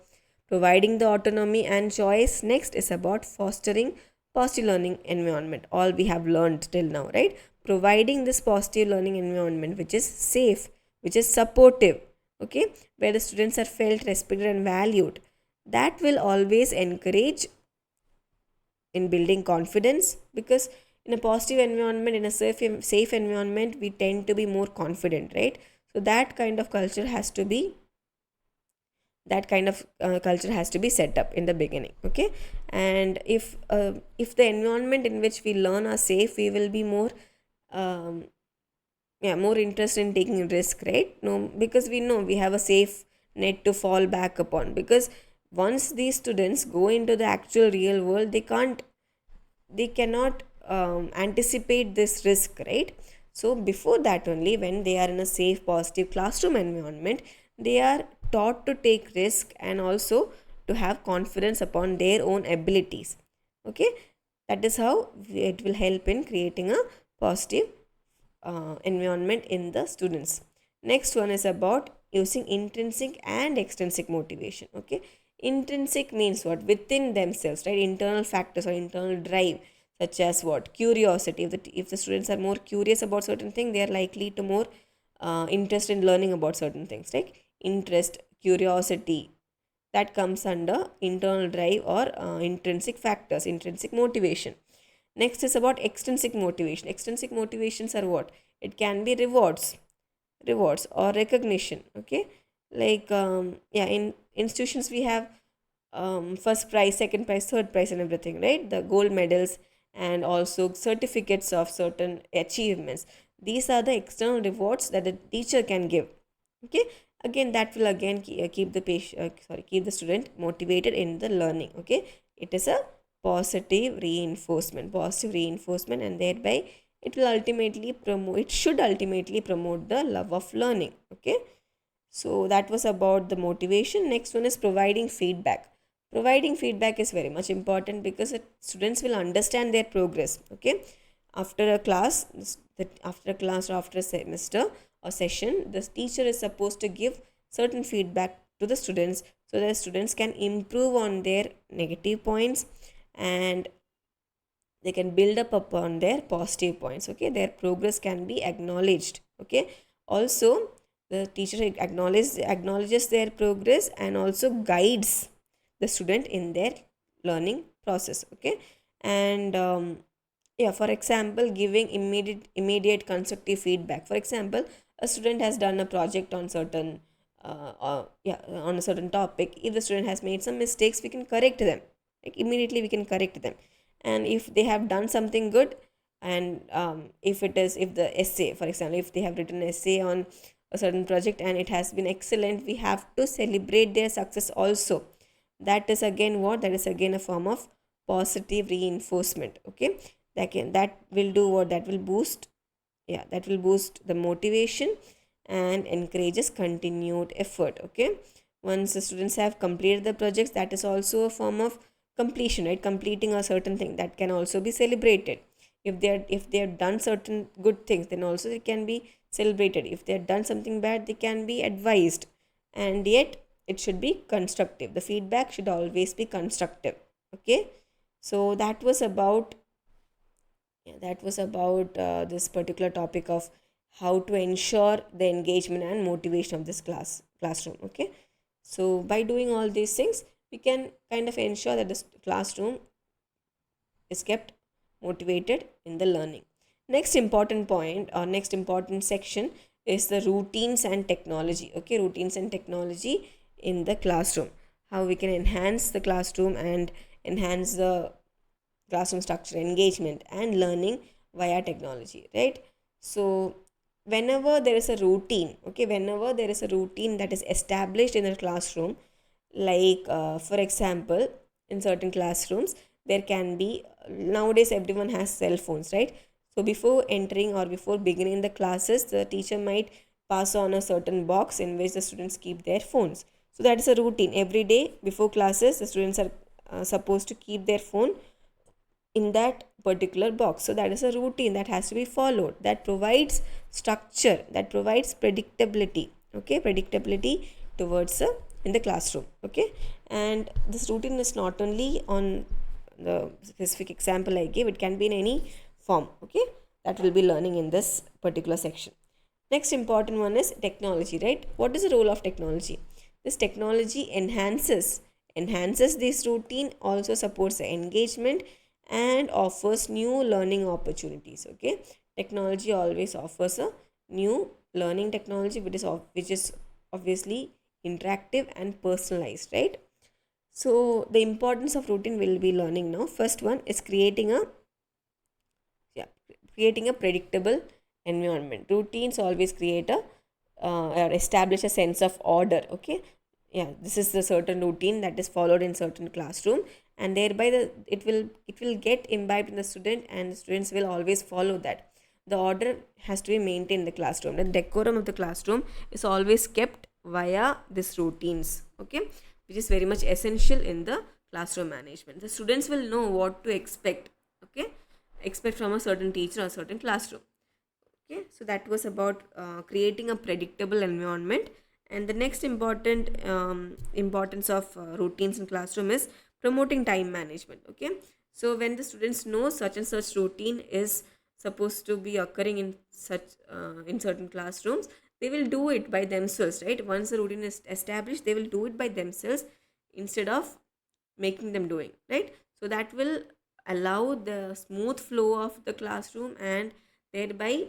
S1: providing the autonomy and choice. Next is about fostering positive learning environment. All we have learned till now, right? Providing this positive learning environment which is safe, which is supportive, okay, where the students are felt respected and valued. That will always encourage in building confidence, because in a positive environment, in a safe environment, we tend to be more confident, right? So that kind of culture has to be, set up in the beginning. Okay, and if the environment in which we learn are safe, we will be more um, more interested in taking risk, right? No, because we know we have a safe net to fall back upon. Because once these students go into the actual real world, they cannot anticipate this risk, right? So before that only, when they are in a safe positive classroom environment, they are taught to take risk and also to have confidence upon their own abilities. Okay, that is how it will help in creating a positive environment in the students. Next one is about using intrinsic and extrinsic motivation. Okay, intrinsic means what? Within themselves, right? Internal factors or internal drive, such as what? Curiosity. If the students are more curious about certain thing, they are likely to more interest in learning about certain things, right? Interest, curiosity, that comes under internal drive or intrinsic factors, intrinsic motivation. Next is about extrinsic motivation. Extrinsic motivations are what? It can be rewards or recognition. Okay, like in institutions we have first prize, second prize, third prize, and everything, right? The gold medals and also certificates of certain achievements. These are the external rewards that the teacher can give. Okay, again that will again keep the keep the student motivated in the learning. Okay, it is a positive reinforcement, and thereby it should ultimately promote the love of learning. Okay, so that was about the motivation. Next one is providing feedback. Providing feedback is very much important because students will understand their progress. Okay, after a class, or after a semester or session, the teacher is supposed to give certain feedback to the students so that students can improve on their negative points and they can build up upon their positive points. Okay, their progress can be acknowledged. Okay, also the teacher acknowledges their progress and also guides the student in their learning process. Okay, and yeah, for example, giving immediate constructive feedback. For example, a student has done a project on certain on a certain topic. If the student has made some mistakes, we can correct them, like immediately we can correct them. And if they have done something good, and if the essay, for example, if they have written an essay on a certain project and it has been excellent, we have to celebrate their success also. That is again a form of positive reinforcement. Okay, that will do what, that will boost, yeah, that will boost the motivation and encourages continued effort. Okay, once the students have completed the projects, that is also a form of completion, right? Completing a certain thing, that can also be celebrated. If they have done certain good things, then also it can be celebrated. If they have done something bad, they can be advised. And yet it should be constructive, the feedback should always be constructive. Okay, so that was about this particular topic of how to ensure the engagement and motivation of this classroom. Okay, so by doing all these things, we can kind of ensure that this classroom is kept motivated in the learning. Next important point, or next important section, is the routines and technology. Okay, routines and technology in the classroom, how we can enhance the classroom and enhance the classroom structure, engagement and learning via technology, right? So whenever there is a routine, okay, whenever there is a routine that is established in a classroom, like for example, in certain classrooms there can be, nowadays everyone has cell phones, right? So before entering or before beginning the classes, the teacher might pass on a certain box in which the students keep their phones. So that is a routine. Every day before classes, the students are supposed to keep their phone in that particular box. So that is a routine that has to be followed, that provides structure, that provides predictability. Okay, predictability towards in the classroom. Okay, and this routine is not only on the specific example I gave, it can be in any form. Okay, that will be learning in this particular section. Next important one is technology, right? What is the role of technology? This technology enhances this routine, also supports the engagement and offers new learning opportunities. Okay, technology always offers a new learning technology which is obviously interactive and personalized, right? So the importance of routine will be learning now. First one is yeah, creating a predictable environment. Routines always create a or establish a sense of order. Okay, yeah, this is the certain routine that is followed in certain classroom, and thereby it will get imbibed in the student, and the students will always follow that. The order has to be maintained in the classroom. The decorum of the classroom is always kept via these routines. Okay, which is very much essential in the classroom management. The students will know what to expect. Okay, expect from a certain teacher or certain classroom. Okay, so that was about creating a predictable environment. And the next importance of routines in classroom is promoting time management. Okay, so when the students know such and such routine is supposed to be occurring in certain classrooms, they will do it by themselves, right? Once the routine is established, they will do it by themselves instead of making them doing, right? So that will allow the smooth flow of the classroom, and thereby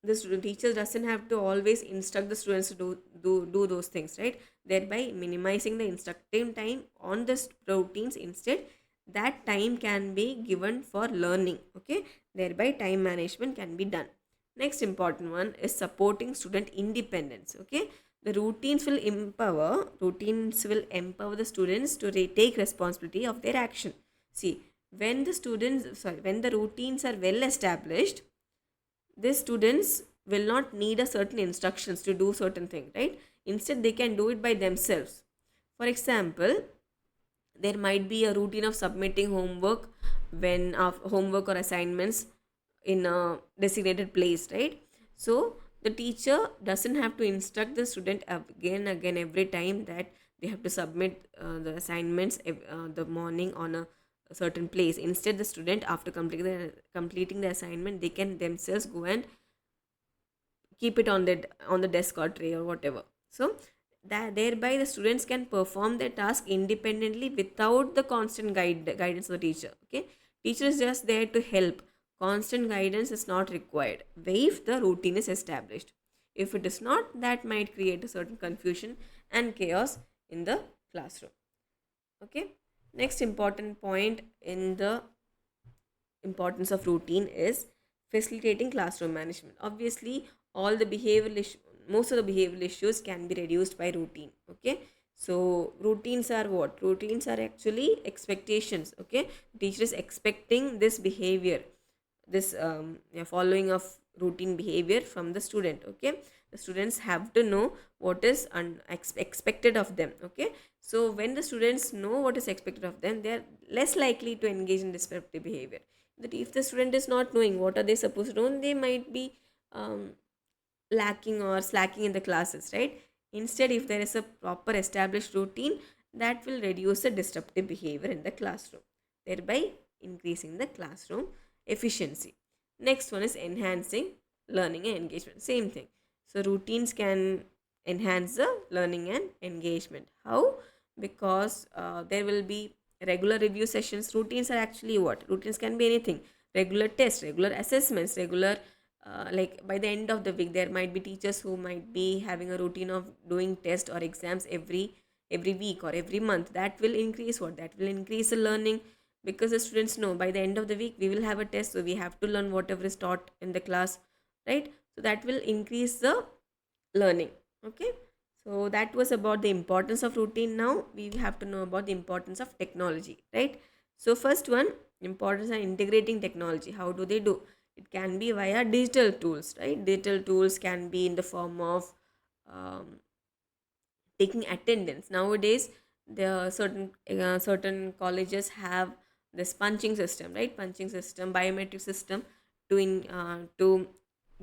S1: the teacher doesn't have to always instruct the students to do those things, right? Thereby minimizing the instructive time on the routines. Instead, that time can be given for learning. Okay, thereby time management can be done. Next important one is supporting student independence. Okay, the routines will empower the students to take responsibility of their action. See, when the routines are well established, these students will not need a certain instructions to do certain thing, right? Instead, they can do it by themselves. For example, there might be a routine of submitting homework or assignments in a designated place, right? So the teacher doesn't have to instruct the student again every time that they have to submit the assignments the morning on a a certain place. Instead, the student, after completing the assignment, they can themselves go and keep it on the desk or tray or whatever. So that thereby the students can perform their task independently without the constant guidance of the teacher. Okay, teacher is just there to help. Constant guidance is not required if the routine is established. If it is not, that might create a certain confusion and chaos in the classroom. Okay, next important point in the importance of routine is facilitating classroom management. Obviously, all the most of the behavioral issues can be reduced by routine. Okay, so routines are what? Routines are actually expectations. Okay, teacher is expecting this behavior, this following of routine behavior from the student. Okay, the students have to know what is expected of them. Okay, so when the students know what is expected of them, they are less likely to engage in disruptive behavior. That if the student is not knowing what are they supposed to do, they might be um, lacking or slacking in the classes, right? Instead, if there is a proper established routine, that will reduce the disruptive behavior in the classroom, thereby increasing the classroom efficiency. Next one is enhancing learning and engagement. Same thing. So routines can enhance the learning and engagement. How? Because there will be regular review sessions. Routines are actually what? Routines can be anything. Regular tests, regular assessments, regular like by the end of the week there might be teachers who might be having a routine of doing tests or exams every week or every month. That will increase what? That will increase the learning, because the students know by the end of the week we will have a test, so we have to learn whatever is taught in the class, right? So that will increase the learning. Okay, so that was about the importance of routine. Now we have to know about the importance of technology, right? So first one, importance of integrating technology. How do they do? It can be via digital tools, right? Digital tools can be in the form of um, taking attendance. Nowadays there are certain colleges have this punching system, right? Punching system, biometric system to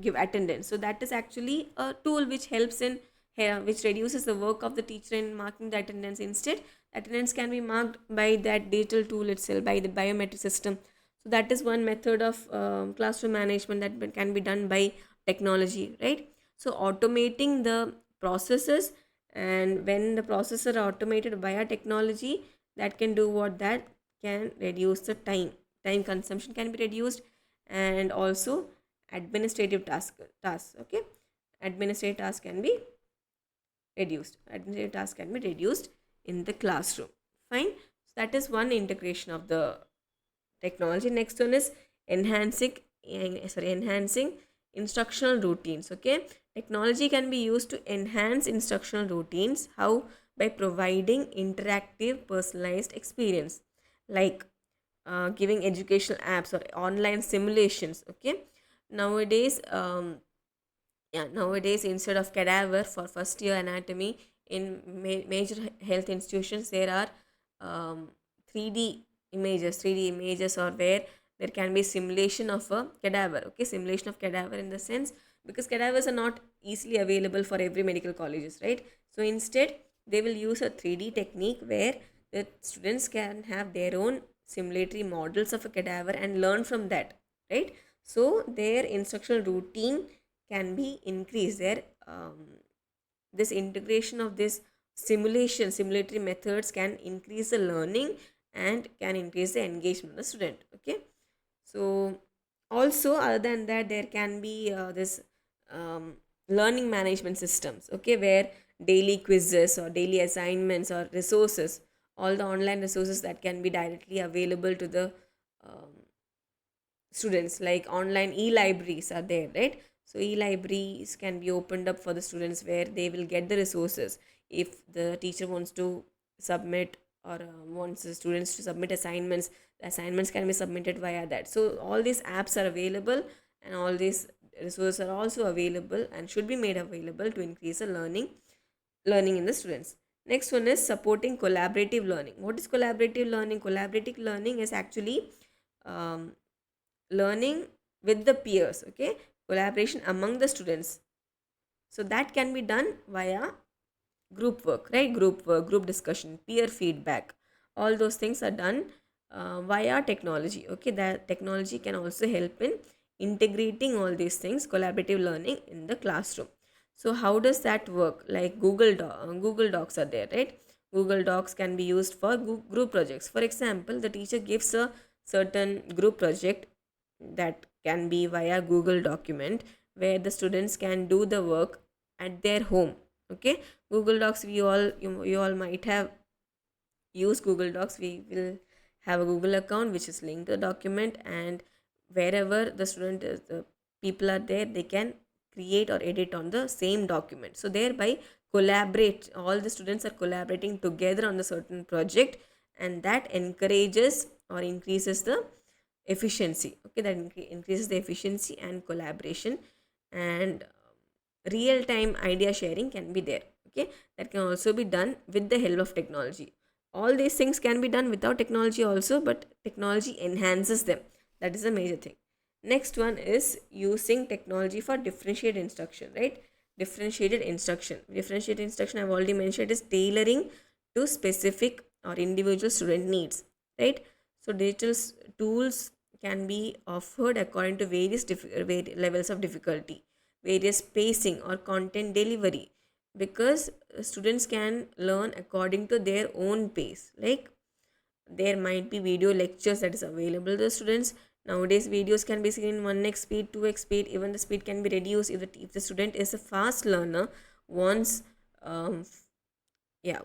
S1: give attendance. So that is actually a tool which helps in here, which reduces the work of the teacher in marking the attendance. Instead, attendance can be marked by that digital tool itself, by the biometric system. So that is one method of classroom management that can be done by technology, right? So automating the processes, and when the processes are automated via technology, that can do what? That can reduce the time consumption can be reduced, and also administrative tasks. Okay, administrative tasks can be reduced in the classroom. Fine. So that is one integration of the technology. Next one is enhancing instructional routines. Okay, technology can be used to enhance instructional routines. How? By providing interactive personalized experience, like giving educational apps or online simulations. Okay, nowadays nowadays instead of cadaver for first year anatomy in major health institutions, there are 3D 3D images, or where there can be simulation of a cadaver. Okay, simulation of cadaver in the sense, because cadavers are not easily available for every medical colleges, right? So instead they will use a 3D technique where the students can have their own simulatory models of a cadaver and learn from that, right? So their instructional routine can be increased there. This integration of this simulatory methods can increase the learning and can increase the engagement of the student. Okay, so also other than that, there can be this learning management systems. Okay, where daily quizzes or daily assignments or resources, all the online resources that can be directly available to the um, students, like online e-libraries are there, right? So e-libraries can be opened up for the students, where they will get the resources. If the teacher wants to submit or wants the students to submit assignments, the assignments can be submitted via that. So all these apps are available, and all these resources are also available and should be made available to increase the learning in the students. Next one is supporting collaborative learning. What is collaborative learning? Collaborative learning is actually um, learning with the peers. Okay, collaboration among the students. So that can be done via group work, right? Group work, group discussion, peer feedback, all those things are done via technology. Okay, that technology can also help in integrating all these things, collaborative learning in the classroom. So how does that work? Like Google Docs are there, right? Google Docs can be used for group projects. For example, the teacher gives a certain group project that can be via Google document, where the students can do the work at their home. Okay, Google Docs, you all might have used Google Docs. We will have a Google account which is linked to the document, and wherever the student is, the people are there, they can create or edit on the same document. So thereby collaborate, all the students are collaborating together on the certain project, and that encourages or increases the efficiency. Okay, that increases the efficiency and collaboration, and real time idea sharing can be there. Okay, that can also be done with the help of technology. All these things can be done without technology also, but technology enhances them. That is a major thing. Next one is using technology for differentiated instruction, right? Differentiated instruction, I've already mentioned, is tailoring to specific or individual student needs, right? So digital tools can be offered according to various levels of difficulty, various pacing or content delivery, because students can learn according to their own pace. Like, there might be video lectures that is available to the students. Nowadays videos can be seen in 1x speed, 2x speed, even the speed can be reduced if the student is a fast learner, wants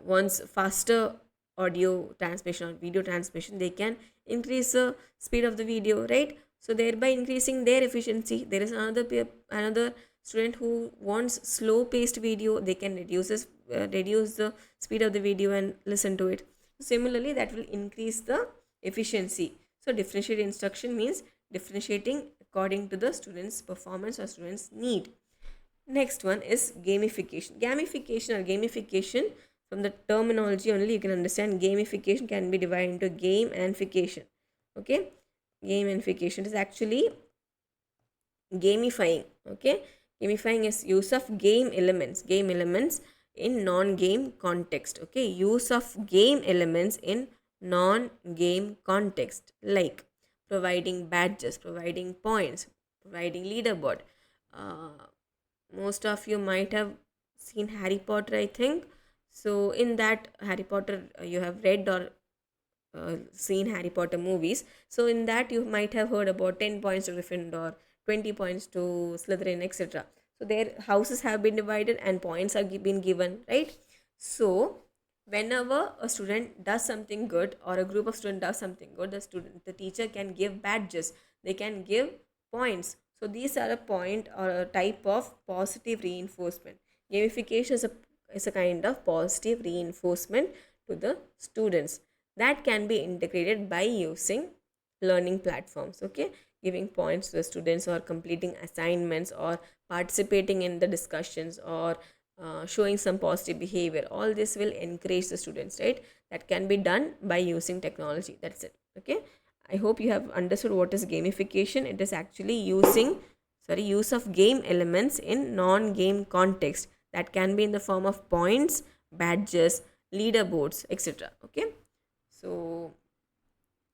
S1: wants faster audio transmission or video transmission, they can increase the speed of the video, right? So thereby increasing their efficiency. There is another student who wants slow paced video, they can reduce the speed of the video and listen to it. Similarly, that will increase the efficiency. So differentiated instruction means differentiating according to the student's performance or student's need. Next one is gamification. Gamification, from the terminology only you can understand, gamification can be divided into game and fication. Okay, gamification is actually gamifying. Okay, gamifying is use of game elements in non-game context. Okay, use of game elements in non-game context, like providing badges, providing points, providing leaderboard. Most of you might have seen Harry Potter, I think. So in that Harry Potter, you have read or seen Harry Potter movies. So in that you might have heard about 10 points to Gryffindor, 20 points to Slytherin, etc. So their houses have been divided and points are been given, right? So whenever a student does something good or a group of students does something good, the teacher can give badges, they can give points. So these are a point or a type of positive reinforcement. Gamification is a kind of positive reinforcement to the students that can be integrated by using learning platforms. Okay, giving points to the students or completing assignments or participating in the discussions or showing some positive behavior, all this will encourage the students, right? That can be done by using technology. That's it. Okay, I hope you have understood what is gamification. It is actually use of game elements in non-game context, that can be in the form of points, badges, leaderboards, etc. Okay, so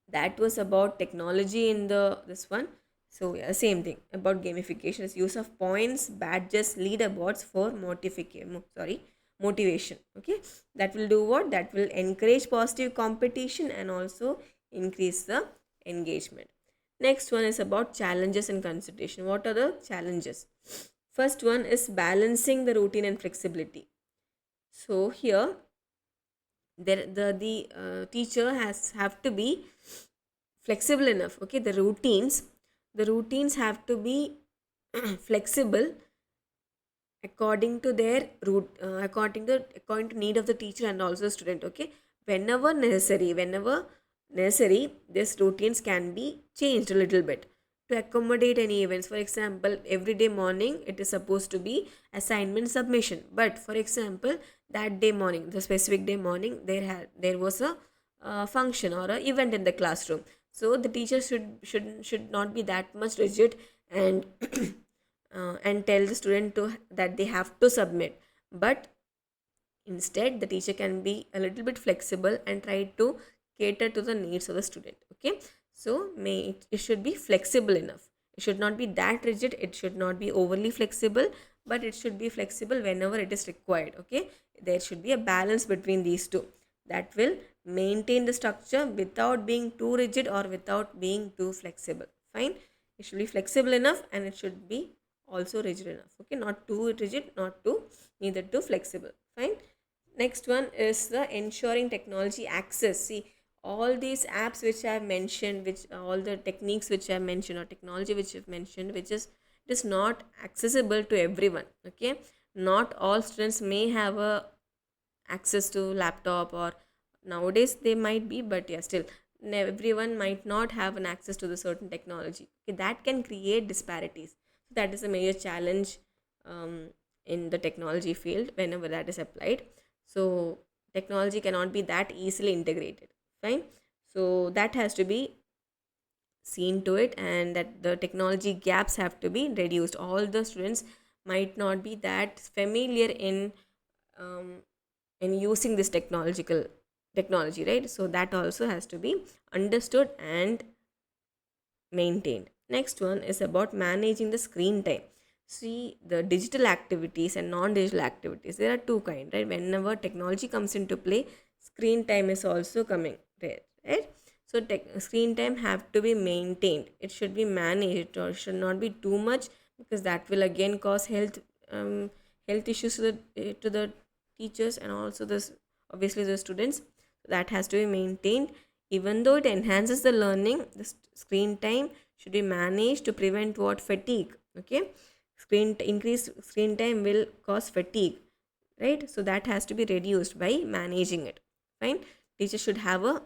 S1: that was about technology in this one. So yeah, same thing about gamification is use of points, badges, leaderboards for motivation. Okay, that will do what? That will encourage positive competition and also increase the engagement. Next one is about challenges and consideration. What are the challenges? First one is balancing the routine and flexibility. So here the teacher have to be flexible enough. Okay, the routines have to be flexible according to their according to need of the teacher and also the student. Okay, whenever necessary, these routines can be changed a little bit to accommodate any events. For example, every day morning it is supposed to be assignment submission, but for example, that day morning, the specific day morning, there was a function or a event in the classroom. So the teacher should not be that much rigid and and tell the student that they have to submit, but instead the teacher can be a little bit flexible and try to cater to the needs of the student. Okay, so it should be flexible enough. It should not be that rigid, it should not be overly flexible, but it should be flexible whenever it is required. Okay, there should be a balance between these two that will maintain the structure without being too rigid or without being too flexible. Fine, it should be flexible enough and it should be also rigid enough. Okay, not too rigid, not too neither too flexible. Fine. Next one is the ensuring technology access. See, all these apps which I have mentioned, which all the techniques which I have mentioned or technology which I have mentioned, which is it is not accessible to everyone. Okay, not all students may have a access to laptop, or nowadays they might be, but yeah, still everyone might not have an access to the certain technology. Okay, that can create disparities. That is a major challenge in the technology field whenever that is applied. So technology cannot be that easily integrated. Fine, so that has to be seen to it, and that the technology gaps have to be reduced. All the students might not be that familiar um, in using this technology, right? So that also has to be understood and maintained. Next one is about managing the screen time. See, the digital activities and non-digital activities, there are two kinds, right? Whenever technology comes into play, screen time is also coming, right? So screen time have to be maintained. It should be managed, or should not be too much, because that will again cause health issues to the teachers and also this obviously the students. That has to be maintained. Even though it enhances the learning, the screen time should be managed to prevent what fatigue. Okay, increased screen time will cause fatigue, right? So that has to be reduced by managing it. Fine, teachers should have a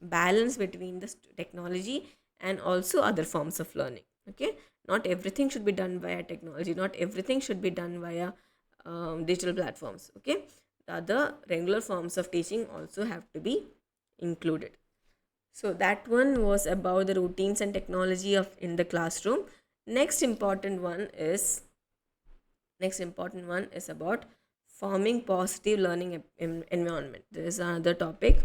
S1: balance between the technology and also other forms of learning. Okay, not everything should be done via technology, not everything should be done via digital platforms. Okay, the other regular forms of teaching also have to be included. So that one was about the routines and technology of in the classroom. Next important one is about forming positive learning environment. There is another topic.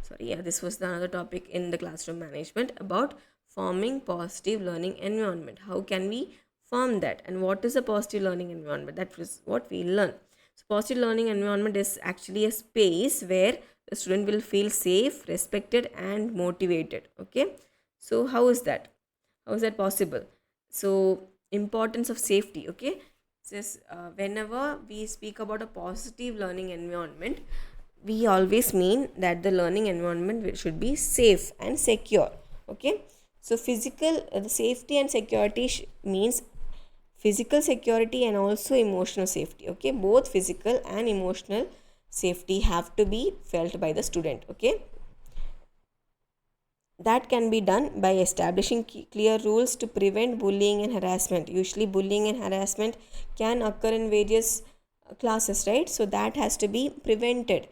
S1: Sorry, yeah, this was the another topic in the classroom management about forming positive learning environment. How can we form that, and what is a positive learning environment? That was what we learn. So positive learning environment is actually a space where the student will feel safe, respected, and motivated. Okay, so how is that? How is that possible? So importance of safety. Okay, says whenever we speak about a positive learning environment, we always mean that the learning environment should be safe and secure. Okay, so physical the safety and security means physical security and also emotional safety. Okay, both physical and emotional safety have to be felt by the student. Okay, that can be done by establishing clear rules to prevent bullying and harassment. Usually bullying and harassment can occur in various classes, right? So that has to be prevented.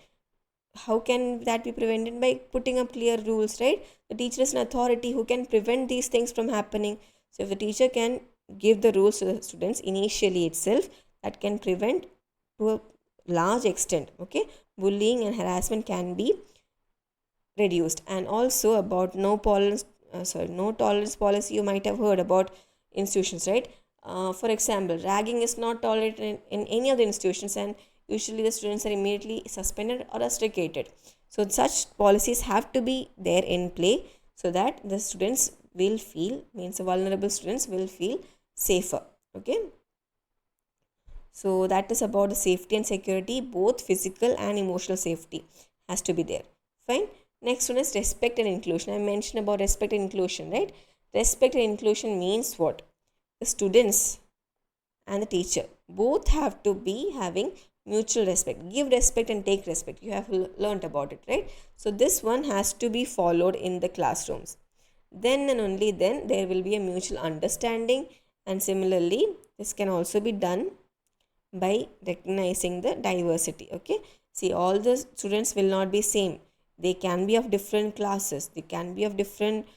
S1: How can that be prevented? By putting up clear rules, right? The teacher is an authority who can prevent these things from happening. So if the teacher can give the rules to the students initially itself, that can prevent to a large extent. Okay, bullying and harassment can be reduced. And also about no tolerance policy, you might have heard about institutions, right? For example, ragging is not tolerated in any of the institutions, and usually the students are immediately suspended or rusticated. So such policies have to be there in play so that the students will feel, means the vulnerable students will feel safer. Okay, so that is about the safety and security. Both physical and emotional safety has to be there. Fine. Next one is respect and inclusion. I mentioned about respect and inclusion, right? Respect and inclusion means what? The students and the teacher both have to be having mutual respect. Give respect and take respect. You have learnt about it, right? So this one has to be followed in the classrooms. Then and only then there will be a mutual understanding. And similarly, this can also be done by recognizing the diversity. Okay, see, all the students will not be same. They can be of different classes, they can be of different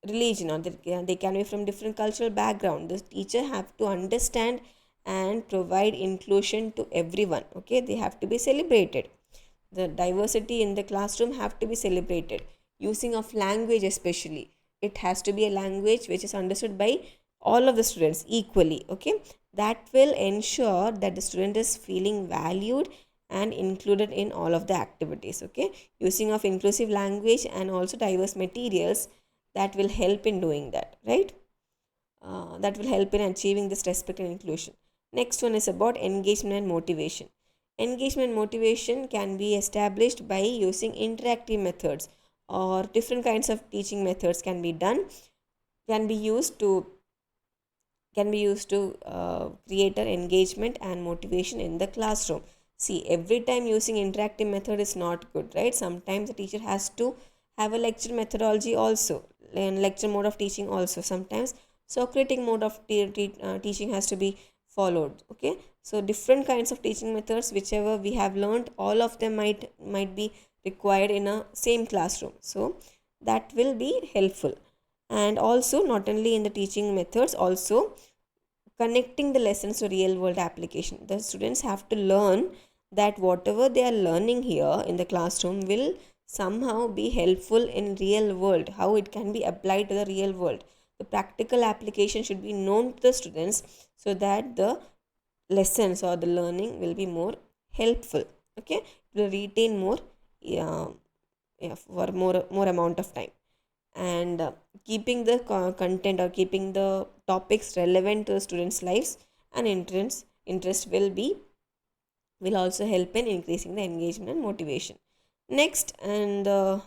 S1: religion, or they can be from different cultural background. The teacher have to understand and provide inclusion to everyone. Okay, they have to be celebrated. the diversity in the classroom have to be celebrated. Using of language especially, it has to be a language which is understood by all of the students equally. Okay, that will ensure that the student is feeling valued and included in all of the activities. Okay, using of inclusive language and also diverse materials, that will help in doing that, right? That will help in achieving this respect and inclusion. Next one is about engagement and motivation. Engagement and motivation can be established by using interactive methods, or different kinds of teaching methods can be done, can be used to create an engagement and motivation in the classroom. See, every time using interactive method is not good, right? Sometimes the teacher has to have a lecture methodology also, and lecture mode of teaching also. Sometimes Socratic mode of teaching has to be followed. Okay, so different kinds of teaching methods, whichever we have learned, all of them might be required in a same classroom. So that will be helpful. And also, not only in the teaching methods, also connecting the lessons to real world application. The students have to learn that whatever they are learning here in the classroom will somehow be helpful in real world, how it can be applied to the real world. The practical application should be known to the students, so that the lessons or the learning will be more helpful. Okay, it will retain more, yeah, for more amount of time. And keeping the content or keeping the topics relevant to the students lives and interest will also help in increasing the engagement and motivation. Next, and the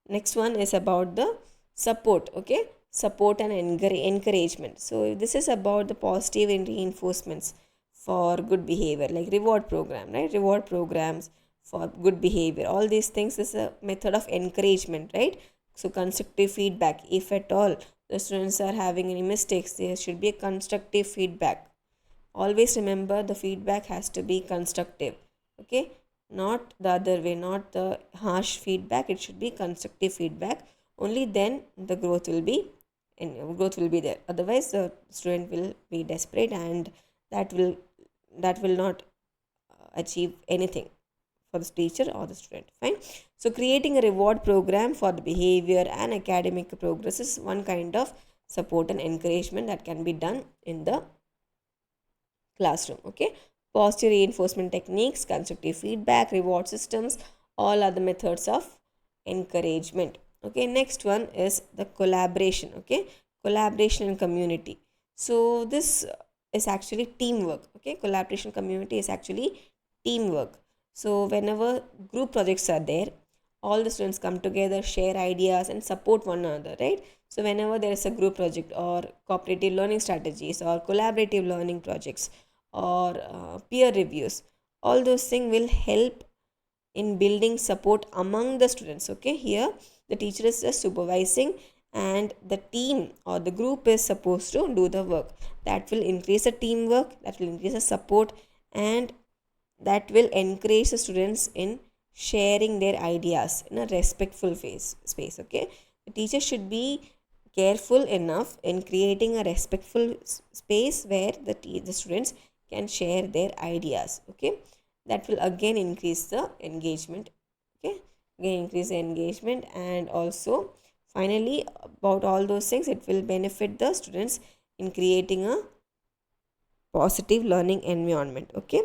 S1: next one is about the support. Okay, support and encouragement. So this is about the positive reinforcements for good behavior, like reward program, right? Reward programs for good behavior, all these things is a method of encouragement, right? So constructive feedback, if at all the students are having any mistakes, there should be a constructive feedback. Always remember, the feedback has to be constructive. Okay, not the other way, not the harsh feedback. It should be constructive feedback. Only then the growth will be there. Otherwise the student will be desperate, and that will not achieve anything for the teacher or the student. Fine. So creating a reward program for the behavior and academic progress is one kind of support and encouragement that can be done in the classroom. Okay, positive reinforcement techniques, constructive feedback, reward systems, all are the methods of encouragement. Okay, next one is the collaboration. Okay, collaboration and community. So this is actually teamwork. Okay, collaboration community is actually teamwork. So whenever group projects are there, all the students come together, share ideas and support one another, right? So whenever there is a group project or cooperative learning strategies or collaborative learning projects or peer reviews, all those things will help in building support among the students. Okay, here the teacher is just supervising, and the team or the group is supposed to do the work. That will increase the teamwork, that will increase the support, and that will encourage the students in sharing their ideas in a respectful space. Okay, the teacher should be careful enough in creating a respectful space where the students can share their ideas. Okay, that will again increase the engagement. Okay, again increase the engagement, and also finally, about all those things, it will benefit the students in creating a positive learning environment. Okay,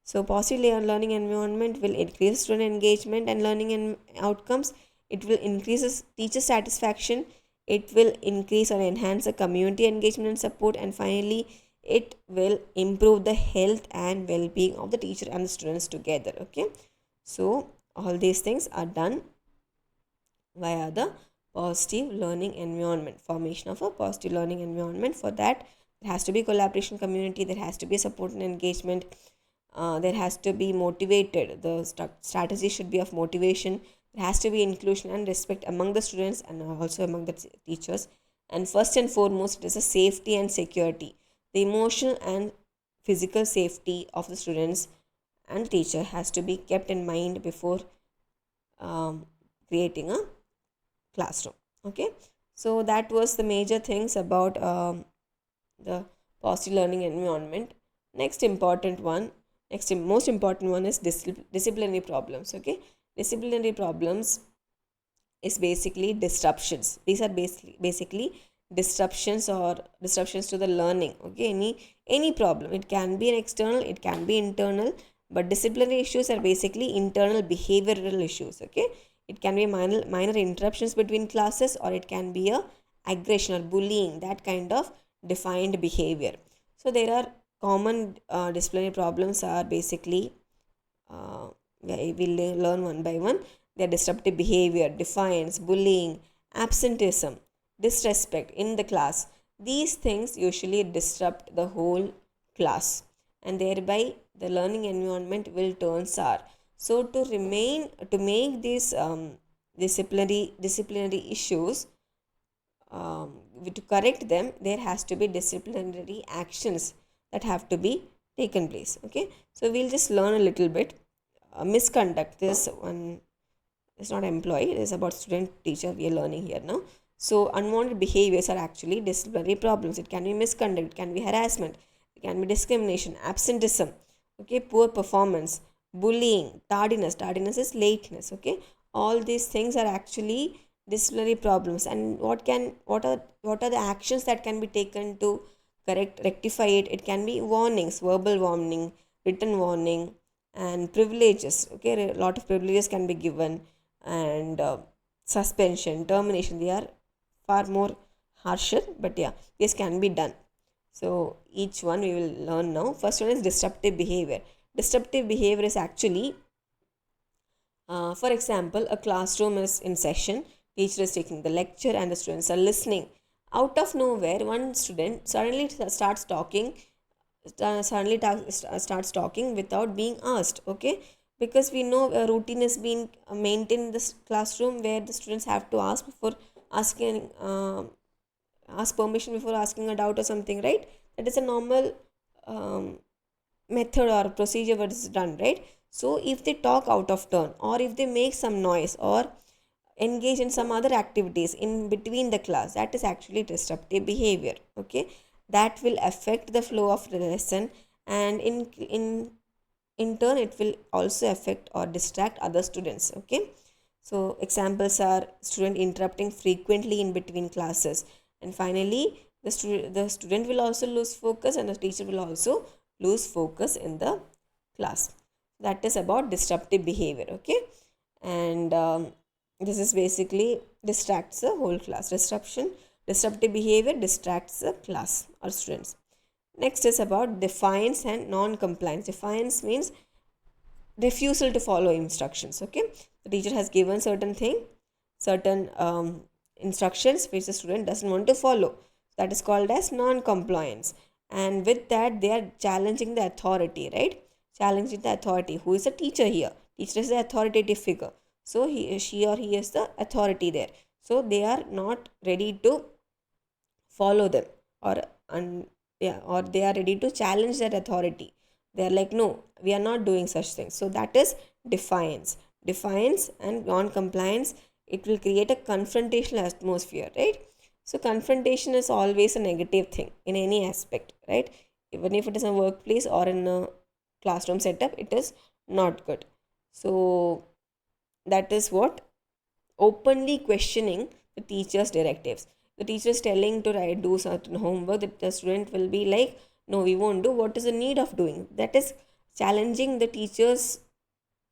S1: so positive learning environment will increase student engagement and learning and outcomes. It will increase teacher satisfaction. It will increase or enhance the community engagement and support. And finally, it will improve the health and well-being of the teacher and the students together. Okay, so all these things are done via the positive learning environment, formation of a positive learning environment. For that, there has to be collaboration community, there has to be support and engagement, there has to be motivated, the strategy should be of motivation, there has to be inclusion and respect among the students and also among the teachers. And first and foremost, it is a safety and security, the emotional and physical safety of the students and teacher has to be kept in mind before creating a classroom. Okay, so that was the major things about the positive learning environment. Next important one Next, most important one is disciplinary problems. Okay, disciplinary problems is basically disruptions. These are basically disruptions or disruptions to the learning. Okay, any problem, it can be an external, it can be internal, but disciplinary issues are basically internal behavioral issues. Okay, it can be minor interruptions between classes, or it can be a aggression or bullying, that kind of defined behavior. So there are common disciplinary problems are basically we'll learn one by one. Their disruptive behavior, defiance, bullying, absenteeism, disrespect in the class. These things usually disrupt the whole class, and thereby the learning environment will turn sour. So to make these disciplinary issues, to correct them, there has to be disciplinary actions that have to be taken place. Okay, so we'll just learn a little bit. Misconduct, this one is not employee, it is about student teacher we are learning here now. So unwanted behaviors are actually disciplinary problems. It can be misconduct, it can be harassment, it can be discrimination, absenteeism, okay, poor performance, bullying, tardiness is lateness. Okay, all these things are actually disciplinary problems. And what are the actions that can be taken to rectify it? It can be warnings, verbal warning, written warning, and privileges. Okay, a lot of privileges can be given, and suspension, termination, they are far more harsher, but yeah, this can be done. So each one we will learn now. First one is disruptive behavior. Disruptive behavior is actually, for example, a classroom is in session, teacher is taking the lecture and the students are listening. Out of nowhere, one student suddenly starts talking, starts talking without being asked. Okay, because we know a routine is being maintained in this classroom, where the students have to ask before asking, ask permission before asking a doubt or something, right? That is a normal um, method or procedure what is done, right? So if they talk out of turn, or if they make some noise, or engage in some other activities in between the class, that is actually disruptive behavior. Okay, that will affect the flow of the lesson, and in turn it will also affect or distract other students. Okay, so examples are student interrupting frequently in between classes, and finally the student will also lose focus, and the teacher will also lose focus in the class. That is about disruptive behavior. Okay, and this is basically distracts the whole class. Disruptive behavior distracts the class or students. Next is about defiance and non-compliance. Defiance means refusal to follow instructions. Okay, the teacher has given certain instructions which the student doesn't want to follow. That is called as non-compliance, and with that they are challenging the authority, right? Challenging the authority. Who is the teacher here? Teacher is the authoritative figure, so she or he is the authority there. So they are not ready to follow them, or yeah, or they are ready to challenge that authority. They are like, no, we are not doing such things. So that is defiance and non-compliance. It will create a confrontational atmosphere, right? So confrontation is always a negative thing in any aspect, right? Even if it is a workplace or in a classroom setup, it is not good. So that is what openly questioning the teacher's directives. The teacher is telling to do certain homework, that the student will be like, no, we won't do. What is the need of doing? That is challenging the teacher's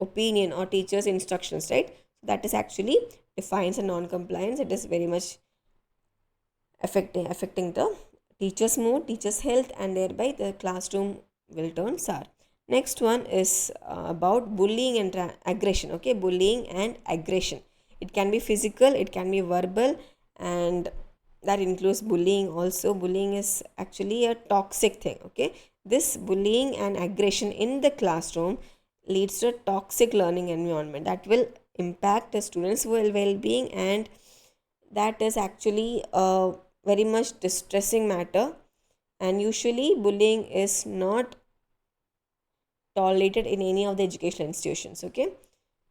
S1: opinion or teacher's instructions, right? That is actually defiance and non-compliance. It is very much affecting the teacher's mood, teacher's health, and thereby the classroom will turn sour. Next one is about bullying and aggression. Okay, bullying and aggression. It can be physical, it can be verbal, and that includes bullying also. Bullying is actually a toxic thing. Okay, this bullying and aggression in the classroom leads to a toxic learning environment that will impact the students' well-being, and that is actually a very much distressing matter. And usually bullying is not tolerated in any of the educational institutions. Okay,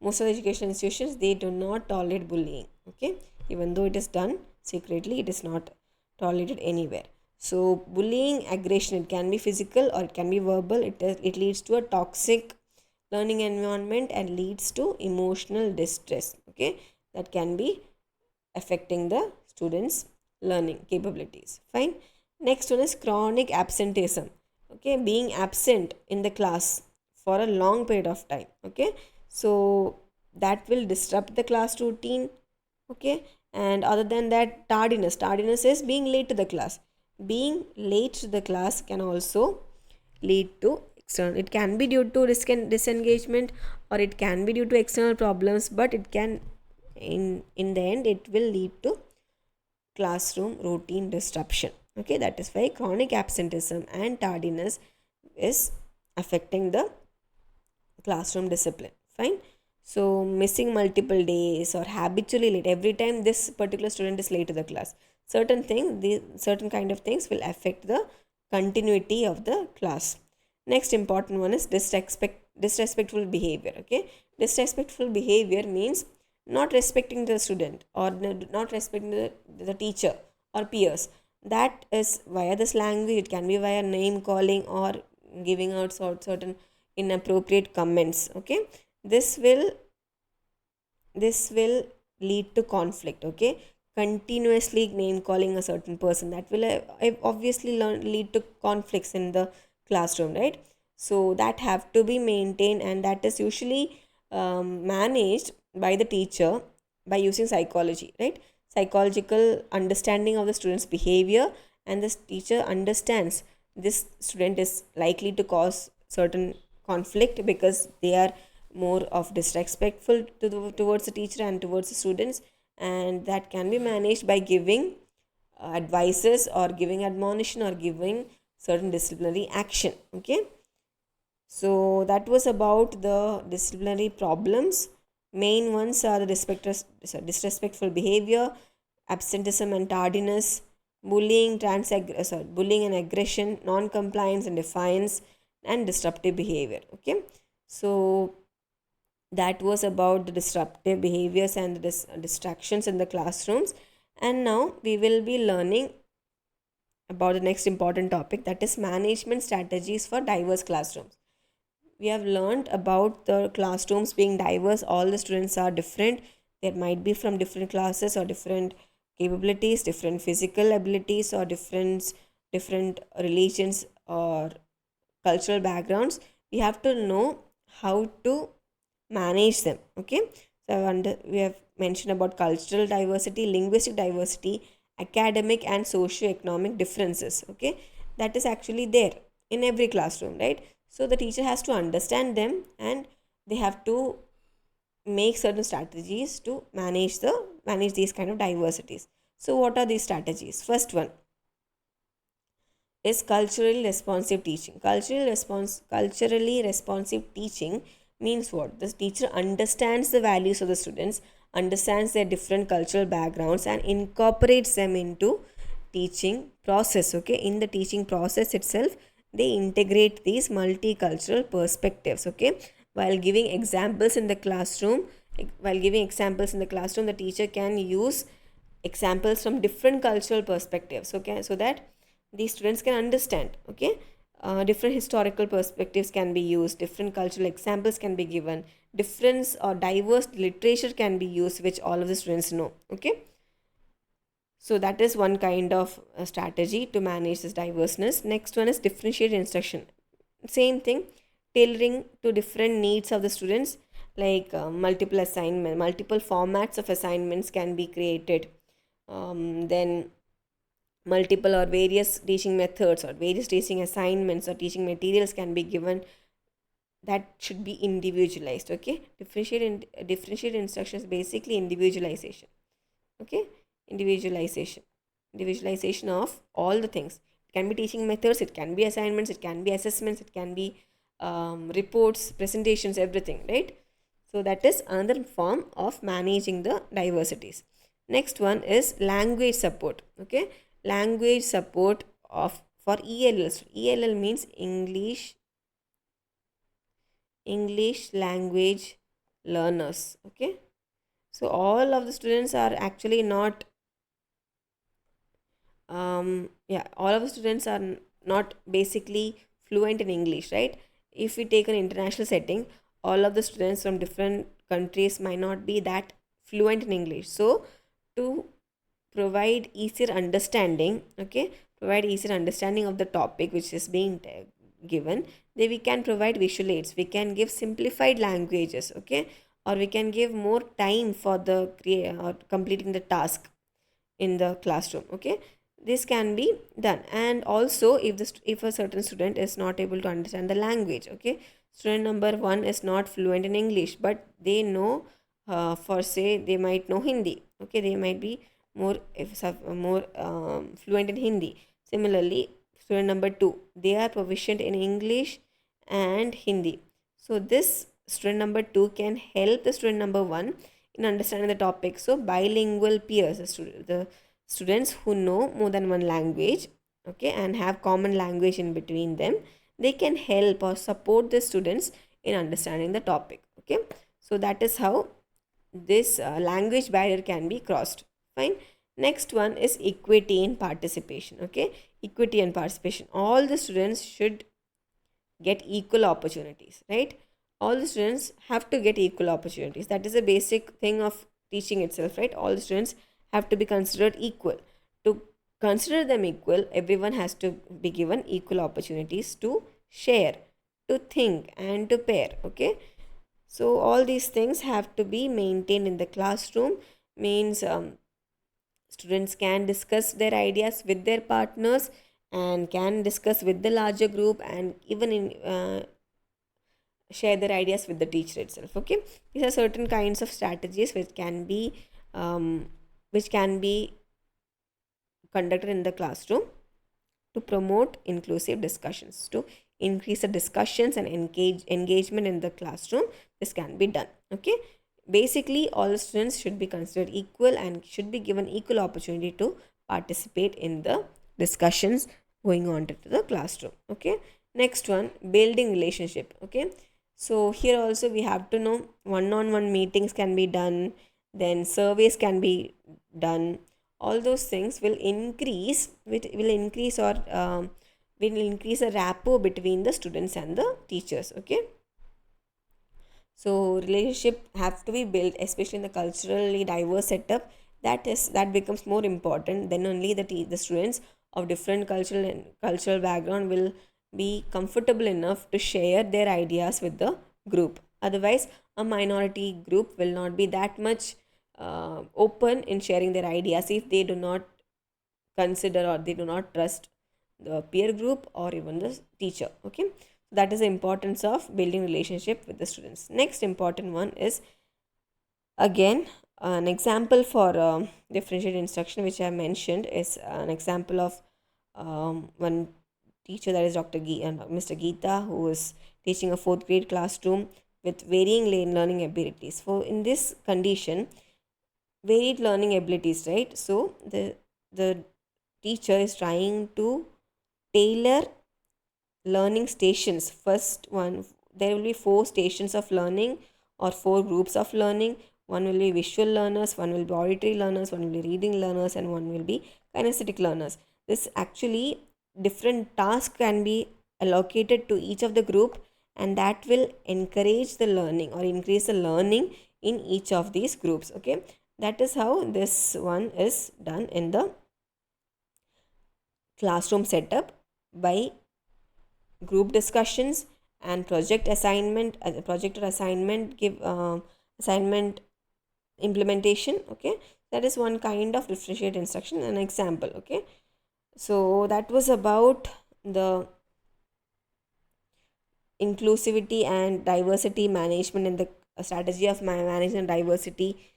S1: most of the educational institutions, they do not tolerate bullying. Okay, even though it is done secretly, it is not tolerated anywhere. So bullying, aggression, it can be physical or it can be verbal. It leads to a toxic learning environment and leads to emotional distress, okay, that can be affecting the students learning capabilities. Fine. Next one is chronic absenteeism, okay, being absent in the class for a long period of time, okay. So that will disrupt the class routine, okay. And other than that, tardiness is being late to the class. Being late to the class can also lead to external, it can be due to disengagement, or it can be due to external problems, but it can, in the end, it will lead to classroom routine disruption, okay. That is why chronic absenteeism and tardiness is affecting the classroom discipline. Fine. So missing multiple days or habitually late, every time this particular student is late to the class, certain kind of things will affect the continuity of the class. Next important one is disrespectful behavior, okay. Disrespectful behavior means not respecting the student or not respecting the teacher or peers. That is via this language, it can be via name calling or giving out certain inappropriate comments, okay. This will this will lead to conflict, okay. Continuously name calling a certain person, that will obviously lead to conflicts in the classroom, right. So that have to be maintained, and that is usually managed by the teacher by using psychology, right. Psychological understanding of the student's behavior, and this teacher understands this student is likely to cause certain conflict because they are more of disrespectful towards the teacher and towards the students, and that can be managed by giving advices or giving admonition or giving certain disciplinary action, okay. So that was about the disciplinary problems. Main ones are the disrespectful behavior, absenteeism and tardiness, bullying and aggression, non-compliance and defiance, and disruptive behavior, okay. So that was about the disruptive behaviors and the distractions in the classrooms. And now we will be learning about the next important topic, that is management strategies for diverse classrooms. We have learned about the classrooms being diverse. All the students are different. There might be from different classes or different capabilities, different physical abilities, or different religions or cultural backgrounds. We have to know how to manage them, okay. So we have mentioned about cultural diversity, linguistic diversity, academic and socio-economic differences, okay. That is actually there in every classroom, right. So the teacher has to understand them, and they have to make certain strategies to manage these kind of diversities. So what are these strategies? First one is culturally responsive teaching. Culturally responsive teaching means what? The teacher understands the values of the students, understands their different cultural backgrounds, and incorporates them into teaching process, okay. In the teaching process itself, they integrate these multicultural perspectives, okay. While giving examples in the classroom, the teacher can use examples from different cultural perspectives, okay, so that these students can understand, okay. Different historical perspectives can be used, different cultural examples can be given, difference or diverse literature can be used, which all of the students know, okay. So that is one kind of strategy to manage this diverseness. Next one is differentiated instruction. Same thing, tailoring to different needs of the students, like multiple formats of assignments can be created. Then multiple or various teaching methods or various teaching assignments or teaching materials can be given, that should be individualized, okay. Differentiated instruction is basically individualization, okay. Individualization of all the things. It can be teaching methods, it can be assignments, it can be assessments, it can be reports, presentations, everything, right. So that is another form of managing the diversities. Next one is language support, okay. Language support of for ELLs. ELL means English language learners, okay. So all of the students are actually not yeah, all of the students are not basically fluent in English, right? If we take an international setting, all of the students from different countries might not be that fluent in English. So to provide easier understanding, okay, provide easier understanding of the topic which is being given, then we can provide visual aids, we can give simplified languages, okay, or we can give more time for the or completing the task in the classroom, okay. This can be done. And also if if a certain student is not able to understand the language, okay, student number 1 is not fluent in English, but they know, for say they might know Hindi, okay, they might be more, more fluent in Hindi. Similarly, student number 2, they are proficient in English and Hindi. So this student number 2 can help the student number 1 in understanding the topic. So bilingual peers, the students who know more than one language, okay, and have common language in between them, they can help or support the students in understanding the topic, okay. So that is how this language barrier can be crossed. Fine. Next one is equity in participation, okay. Equity and participation, all the students should get equal opportunities, right? All the students have to get equal opportunities. That is a basic thing of teaching itself, right? All the students have to be considered equal. To consider them equal, everyone has to be given equal opportunities to share, to think, and to pair, okay. So all these things have to be maintained in the classroom. Means students can discuss their ideas with their partners and can discuss with the larger group, and even in share their ideas with the teacher itself, okay. These are certain kinds of strategies um, which can be conducted in the classroom to promote inclusive discussions, to increase the discussions and engagement in the classroom. This can be done, okay. Basically all the students should be considered equal and should be given equal opportunity to participate in the discussions going on to the classroom, okay. Next one, building relationship, okay. So here also we have to know one-on-one meetings can be done, then surveys can be done. All those things will increase, or will increase a rapport between the students and the teachers, okay. So relationship have to be built, especially in the culturally diverse setup. That becomes more important. Then only the students of different cultural background will be comfortable enough to share their ideas with the group. Otherwise, a minority group will not be that much open in sharing their ideas if they do not consider or they do not trust the peer group or even the teacher, okay. That is the importance of building relationship with the students. Next important one is again an example for differentiated instruction, which I mentioned is an example of one teacher, that is Mr. Geeta, who is teaching a 4th grade classroom with varying learning abilities. So in this condition, varied learning abilities, right? So the teacher is trying to tailor learning stations. First one, there will be 4 stations of learning or 4 groups of learning. One will be visual learners, one will be auditory learners, one will be reading learners, and one will be kinesthetic learners. This actually different tasks can be allocated to each of the group, and that will encourage the learning or increase the learning in each of these groups, okay. That is how this one is done in the classroom setup, by group discussions and project or assignment assignment implementation, okay. That is one kind of differentiated instruction, an example, okay. So that was about the inclusivity and diversity management in the strategy of managing diversity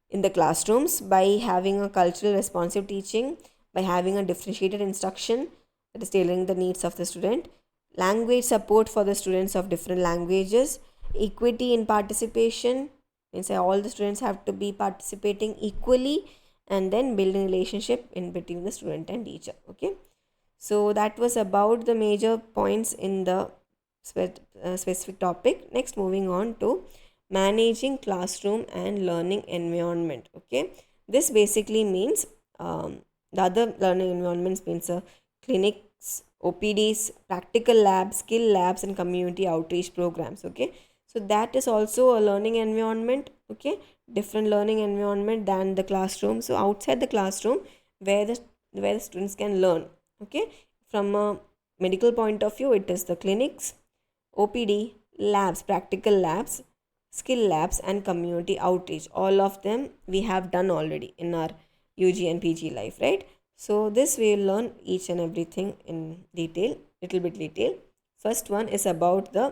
S1: in the classrooms, by having a cultural responsive teaching, by having a differentiated instruction that is tailoring the needs of the student, language support for the students of different languages, equity in participation, means all the students have to be participating equally, and then building relationship in between the student and teacher, okay. So that was about the major points in the specific topic. Next, moving on to managing classroom and learning environment, okay. This basically means the other learning environments means clinics, OPDs, practical labs, skill labs, and community outreach programs. Okay, so that is also a learning environment. Okay, different learning environment than the classroom. So outside the classroom, where the students can learn. Okay, from a medical point of view, it is the clinics, OPD, labs, practical labs, skill labs, and community outreach. All of them we have done already in our UG and PG life, right? So this we will learn each and everything in detail, little bit detail. First one is about the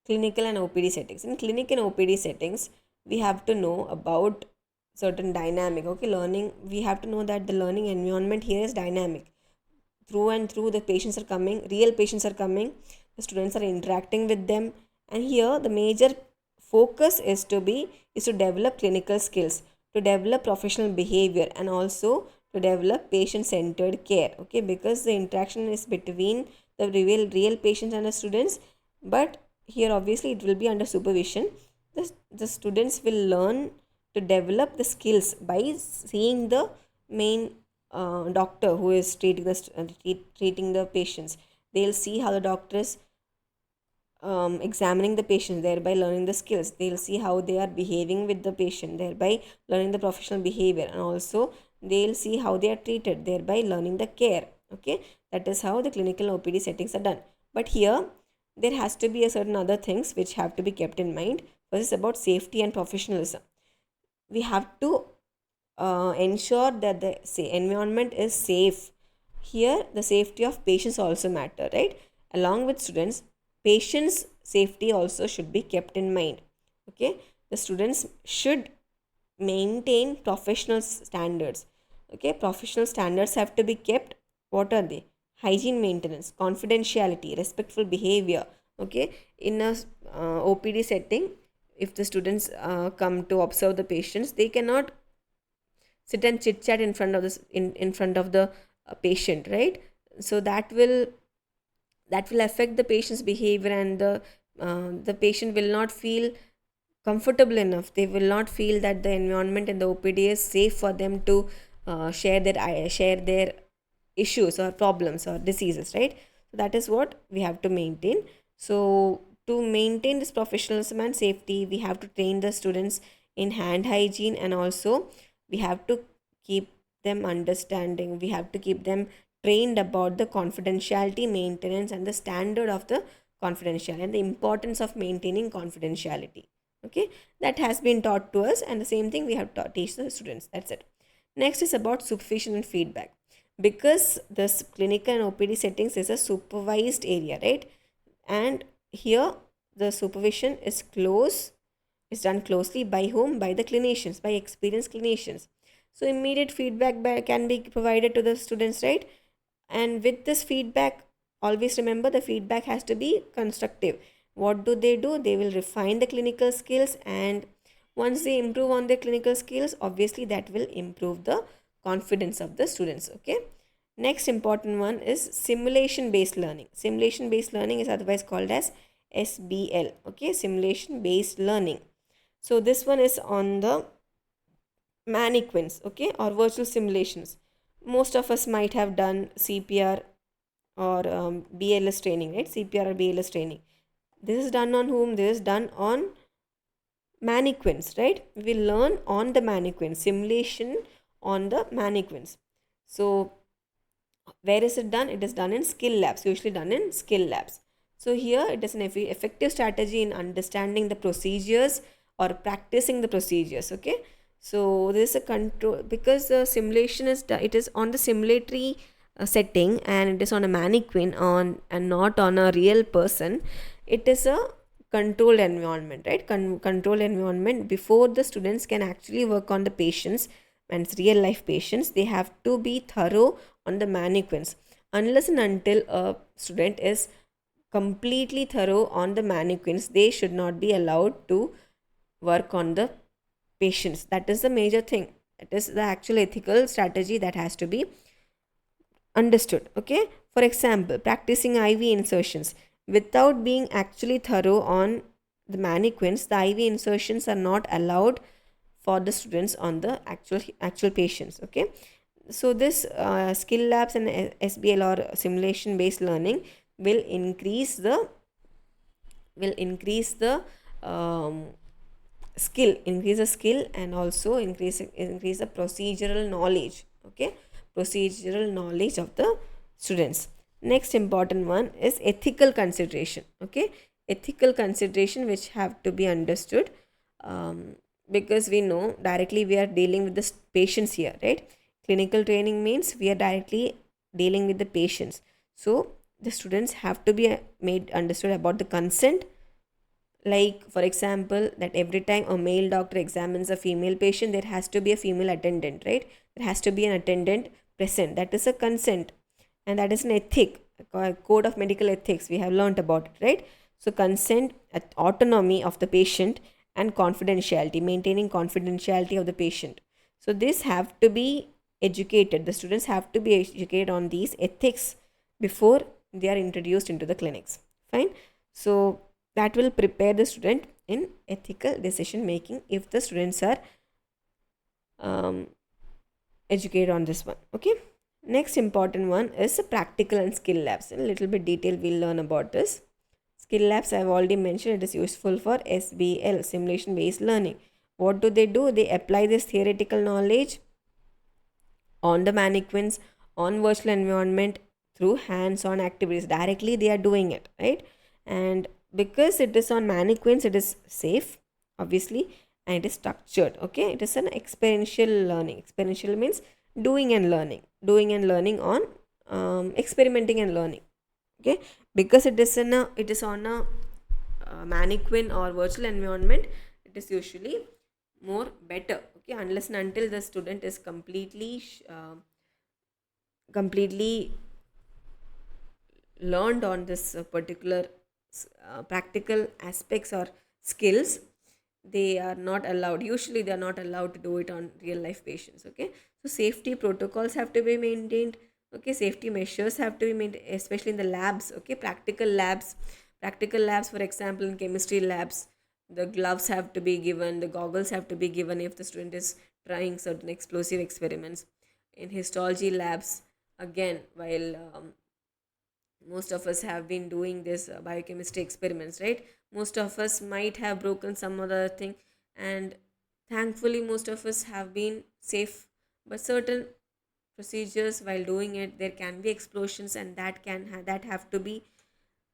S1: clinical and OPD settings. In clinic and OPD settings, we have to know about certain dynamic. Okay, learning, we have to know that the learning environment here is dynamic. Through and through, the patients are coming, real patients are coming, the students are interacting with them, and here the major focus is to develop clinical skills, to develop professional behavior, and also to develop patient centered care. Okay, because the interaction is between the real patients and the students, but here obviously it will be under supervision. The students will learn to develop the skills by seeing the main doctor who is treating the patients. They'll see how the doctor is examining the patient, thereby learning the skills. They'll see how they are behaving with the patient, thereby learning the professional behavior, and also they'll see how they are treated, thereby learning the care. Okay, that is how the clinical OPD settings are done. But here there has to be a certain other things which have to be kept in mind. First is about safety and professionalism. We have to ensure that the environment is safe. Here the safety of patients also matter, right? Along with students, patients safety also should be kept in mind. Okay, the students should maintain professional standards. Okay, professional standards have to be kept. What are they? Hygiene maintenance, confidentiality, respectful behavior. Okay, in a OPD setting, if the students come to observe the patients, they cannot sit and chit chat in front of this in front of the patient, right? So that will affect the patient's behavior, and the patient will not feel comfortable enough. They will not feel that the environment in the OPD is safe for them to share their issues or problems or diseases, right? So that is what we have to maintain. So to maintain this professionalism and safety, we have to train the students in hand hygiene, and also we have to keep them understanding, we have to keep them trained about the confidentiality, maintenance, and the standard of the confidentiality, and the importance of maintaining confidentiality. Okay, that has been taught to us, and the same thing we have to teach the students. That's it. Next is about supervision and feedback. Because this clinical and OPD settings is a supervised area, right? And here the supervision is done closely by whom? By the clinicians, by experienced clinicians. So immediate feedback can be provided to the students, right? And with this feedback, always remember the feedback has to be constructive. What do? They will refine the clinical skills, and once they improve on their clinical skills, obviously that will improve the confidence of the students. Okay, next important one is simulation based learning. Simulation based learning is otherwise called as SBL. Okay, simulation based learning. So this one is on the mannequins, okay, or virtual simulations. Most of us might have done CPR or BLS training, right? CPR or BLS training. This is done on whom? This is done on mannequins, right? We learn on the mannequins, simulation on the mannequins. So where is it done? It is done in skill labs, usually done in skill labs. So here it is an effective strategy in understanding the procedures or practicing the procedures. Okay, so this is a control, because the simulation it is on the simulatory setting, and it is on a mannequin on and not on a real person. It is a controlled environment, right? Controlled environment. Before the students can actually work on the patients, and it's real life patients, they have to be thorough on the mannequins. Unless and until a student is completely thorough on the mannequins, they should not be allowed to work on the patients. That is the major thing. That is the actual ethical strategy that has to be understood. Okay, for example, practicing IV insertions without being actually thorough on the mannequins, the IV insertions are not allowed for the students on the actual patients. Okay, So this skill labs and SBL or simulation based learning will increase the will increase the um, increase the skill, and also increase the procedural knowledge. Okay, procedural knowledge of the students. Next important one is ethical consideration. Okay, ethical consideration which have to be understood, um, because we know directly we are dealing with the patients here, right? Clinical training means we are directly dealing with the patients. So the students have to be made understood about the consent. Like for example, that every time a male doctor examines a female patient, there has to be a female attendant, right? There has to be an attendant present. That is a consent, and that is an ethic, a code of medical ethics. We have learnt about it, right? So consent, autonomy of the patient, and confidentiality, maintaining confidentiality of the patient. So this have to be educated. The students have to be educated on these ethics before they are introduced into the clinics. Fine. So that will prepare the student in ethical decision making if the students are um, educated on this one. Okay, next important one is practical and skill labs. In a little bit detail we'll learn about this. Skill labs, I've already mentioned, it is useful for SBL, simulation based learning. What do? They apply this theoretical knowledge on the mannequins, on virtual environment, through hands-on activities. Directly they are doing it, right? And because it is on mannequins, it is safe, obviously, and it is structured. Okay, it is an experiential learning. Experiential means doing and learning on experimenting and learning. Okay, because it is on a mannequin or virtual environment, it is usually more better. Okay, unless and until the student is completely learned on this particular practical aspects or skills, they are not allowed, usually they are not allowed to do it on real life patients. Okay, so safety protocols have to be maintained. Okay, safety measures have to be maintained, especially in the labs. Okay, practical labs, for example, in chemistry labs, the gloves have to be given, the goggles have to be given if the student is trying certain explosive experiments. In histology labs, again, while most of us have been doing this biochemistry experiments, right? Most of us might have broken some other thing, and thankfully most of us have been safe. But certain procedures, while doing it, there can be explosions, and that have to be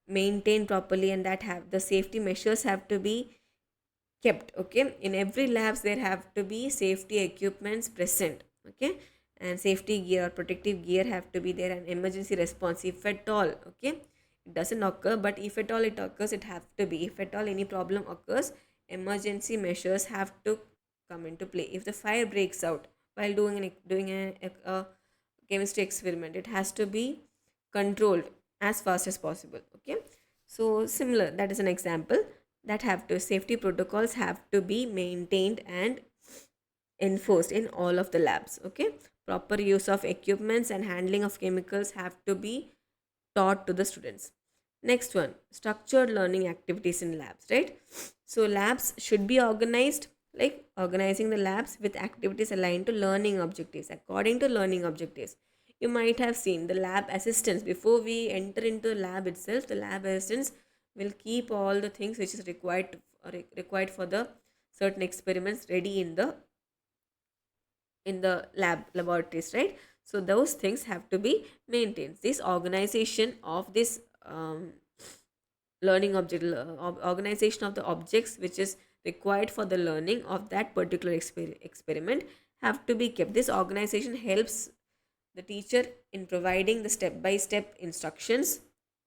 S1: maintained properly, and that have the safety measures have to be kept. Okay, in every labs there have to be safety equipments present. Okay, and safety gear or protective gear have to be there, and emergency response if at all. Okay, it doesn't occur, but if at all it occurs, it have to be. If at all any problem occurs, emergency measures have to come into play. If the fire breaks out while doing a chemistry experiment, it has to be controlled as fast as possible. Okay, so similar, that is an example. That have to Safety protocols have to be maintained and enforced in all of the labs. Okay, proper use of equipments and handling of chemicals have to be taught to the students. Next one, structured learning activities in labs, right? So labs should be organized, like organizing the labs with activities aligned to learning objectives, according to learning objectives. You might have seen the lab assistants. Before we enter into the lab itself, the lab assistants will keep all the things which is required for the certain experiments ready in the laboratories, right? So those things have to be maintained. This organization of this organization of the objects which is required for the learning of that particular experiment have to be kept. This organization helps the teacher in providing the step by step instructions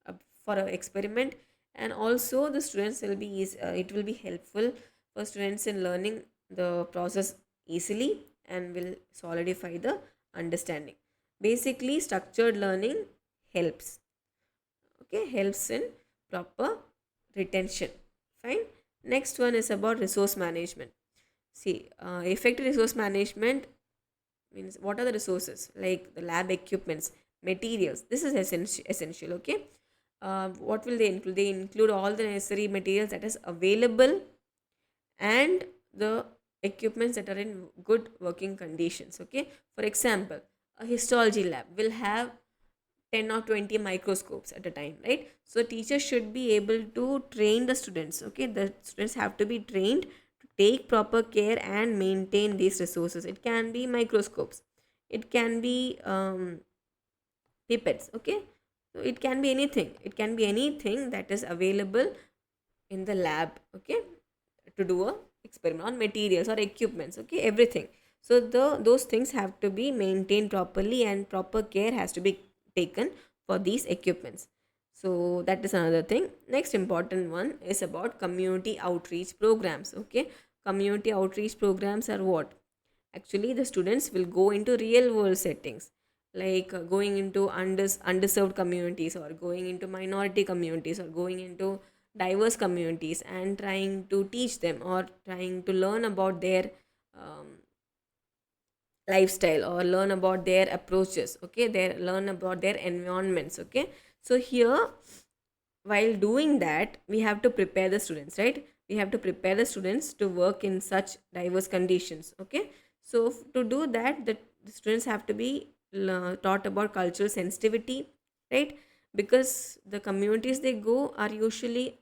S1: uh, for an experiment, and also the students will be it will be helpful for students in learning the process easily, and will solidify the understanding. Basically, structured learning helps. Okay, helps in proper retention. Fine. Next one is about resource management. See, effective resource management means what are the resources, like the lab equipments, materials. This is essential. Okay, what will they include? They include all the necessary materials that is available, and the equipments that are in good working conditions. Okay, for example, a histology lab will have 10 or 20 microscopes at a time, right? So teachers should be able to train the students. Okay, the students have to be trained to take proper care and maintain these resources. It can be microscopes, it can be pipettes. Okay, so it can be anything, it can be anything that is available in the lab. Okay, to do a experiment on materials or equipments. Okay, everything. So those things have to be maintained properly and proper care has to be taken for these equipments. So that is another thing. Next important one is about community outreach programs. Okay, community outreach programs are what? Actually, the students will go into real world settings, like going into underserved communities, or going into minority communities, or going into diverse communities, and trying to teach them or trying to learn about their um, lifestyle, or learn about their approaches. Okay, they learn about their environments. Okay, so here, while doing that, we have to prepare the students, right? We have to prepare the students to work in such diverse conditions. Okay, so to do that, the students have to be taught about cultural sensitivity, right? Because the communities they go are usually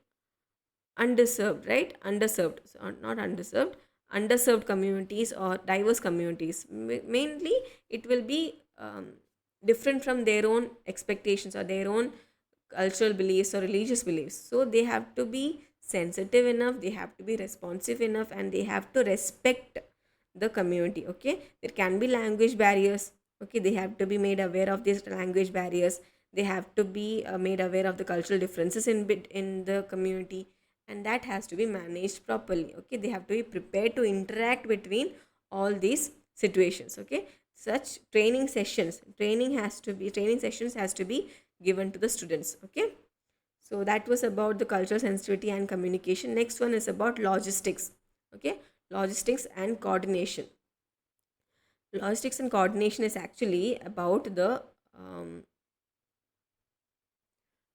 S1: underserved, right? Underserved, so not underserved, underserved communities or diverse communities. Mainly it will be different from their own expectations or their own cultural beliefs or religious beliefs. So they have to be sensitive enough, they have to be responsive enough, and they have to respect the community. Okay, there can be language barriers. Okay, they have to be made aware of these language barriers. They have to be made aware of the cultural differences in the community, and that has to be managed properly. Okay, they have to be prepared to interact between all these situations. Okay, such training sessions has to be given to the students. Okay, so that was about the cultural sensitivity and communication. Next one is about logistics. Okay, logistics and coordination. Logistics and coordination is actually about the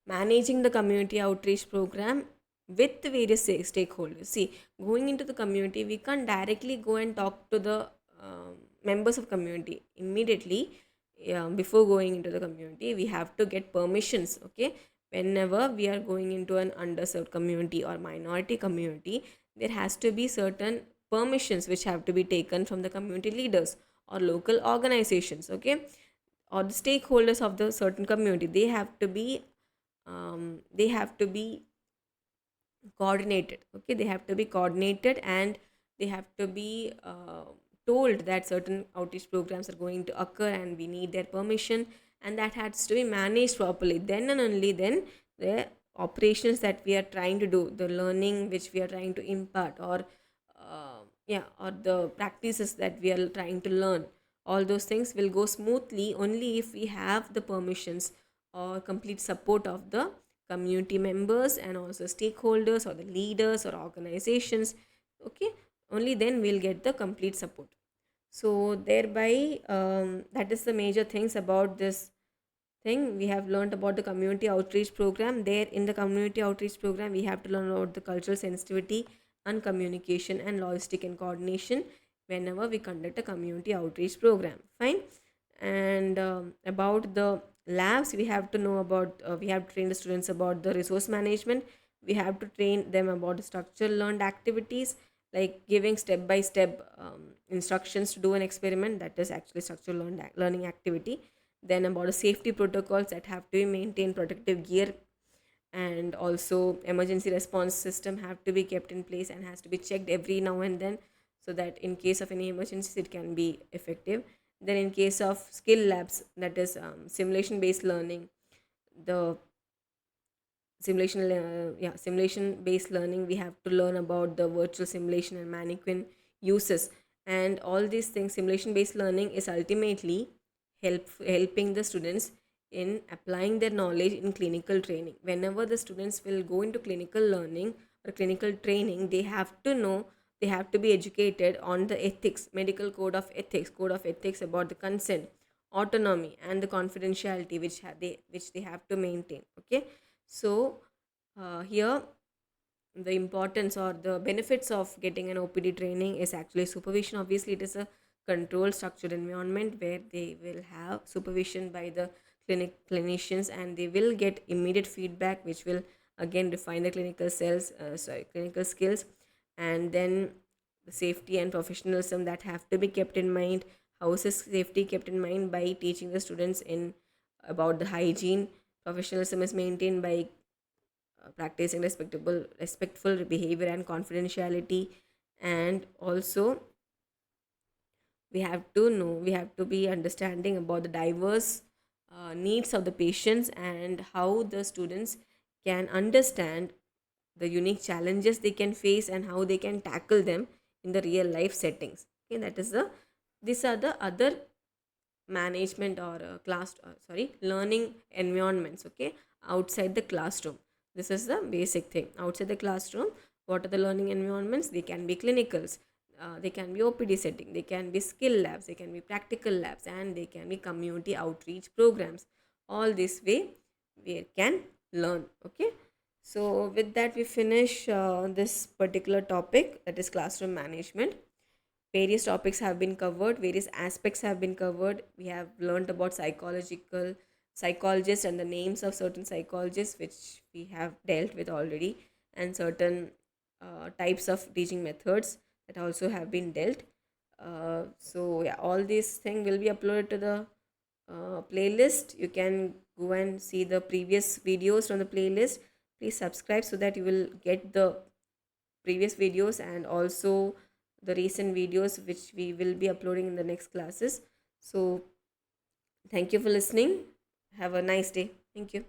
S1: managing the community outreach program with the various stakeholders. See, going into the community, we can't directly go and talk to the members of community immediately. Before going into the community, we have to get permissions. Okay, whenever we are going into an underserved community or minority community, there has to be certain permissions which have to be taken from the community leaders or local organizations. Okay, or the stakeholders of the certain community. They have to be coordinated. Okay, they have to be coordinated, and they have to be told that certain outreach programs are going to occur and we need their permission, and that has to be managed properly. Then and only then the operations that we are trying to do, the learning which we are trying to impart, or or the practices that we are trying to learn, all those things will go smoothly only if we have the permissions or complete support of the community members and also stakeholders or the leaders or organizations. Okay, only then we'll get the complete support. So thereby, that is the major things about this thing. We have learned about the community outreach program. There in the community outreach program, we have to learn about the cultural sensitivity and communication and logistic and coordination whenever we conduct a community outreach program. Fine. And about the labs, we have to know about we have to train the students about the resource management. We have to train them about the structural learned activities, like giving step by step instructions to do an experiment. That is actually structural learning activity. Then about the safety protocols that have to be maintained, protective gear, and also emergency response system have to be kept in place and has to be checked every now and then, so that in case of any emergencies it can be effective. Then in case of skill labs, that is simulation based learning, the simulation based learning, we have to learn about the virtual simulation and mannequin uses. And all these things, simulation based learning is ultimately helping the students in applying their knowledge in clinical training. Whenever the students will go into clinical learning or clinical training, they have to know, they have to be educated on the ethics, medical code of ethics about the consent, autonomy, and the confidentiality which they have to maintain. Okay, so here the importance or the benefits of getting an OPD training is actually supervision. Obviously, it is a controlled structured environment where they will have supervision by the clinicians, and they will get immediate feedback which will again define the clinical skills. And then the safety and professionalism that have to be kept in mind. How is this safety kept in mind? By teaching the students in about the hygiene. Professionalism is maintained by practicing respectful behavior and confidentiality. And also we have to be understanding about the diverse needs of the patients, and how the students can understand the unique challenges they can face and how they can tackle them in the real life settings. Okay, that is the these are the other management or learning environments, okay, outside the classroom. This is the basic thing. Outside the classroom, what are the learning environments? They can be clinicals, they can be OPD setting, they can be skill labs, they can be practical labs, and they can be community outreach programs. All this way we can learn. Okay, so with that we finish this particular topic, that is classroom management. Various topics have been covered, various aspects have been covered. We have learned about psychologists and the names of certain psychologists which we have dealt with already, and certain types of teaching methods that also have been dealt. So yeah, all these things will be uploaded to the playlist. You can go and see the previous videos from the playlist. Please subscribe so that you will get the previous videos and also the recent videos which we will be uploading in the next classes. So thank you for listening. Have a nice day. Thank you.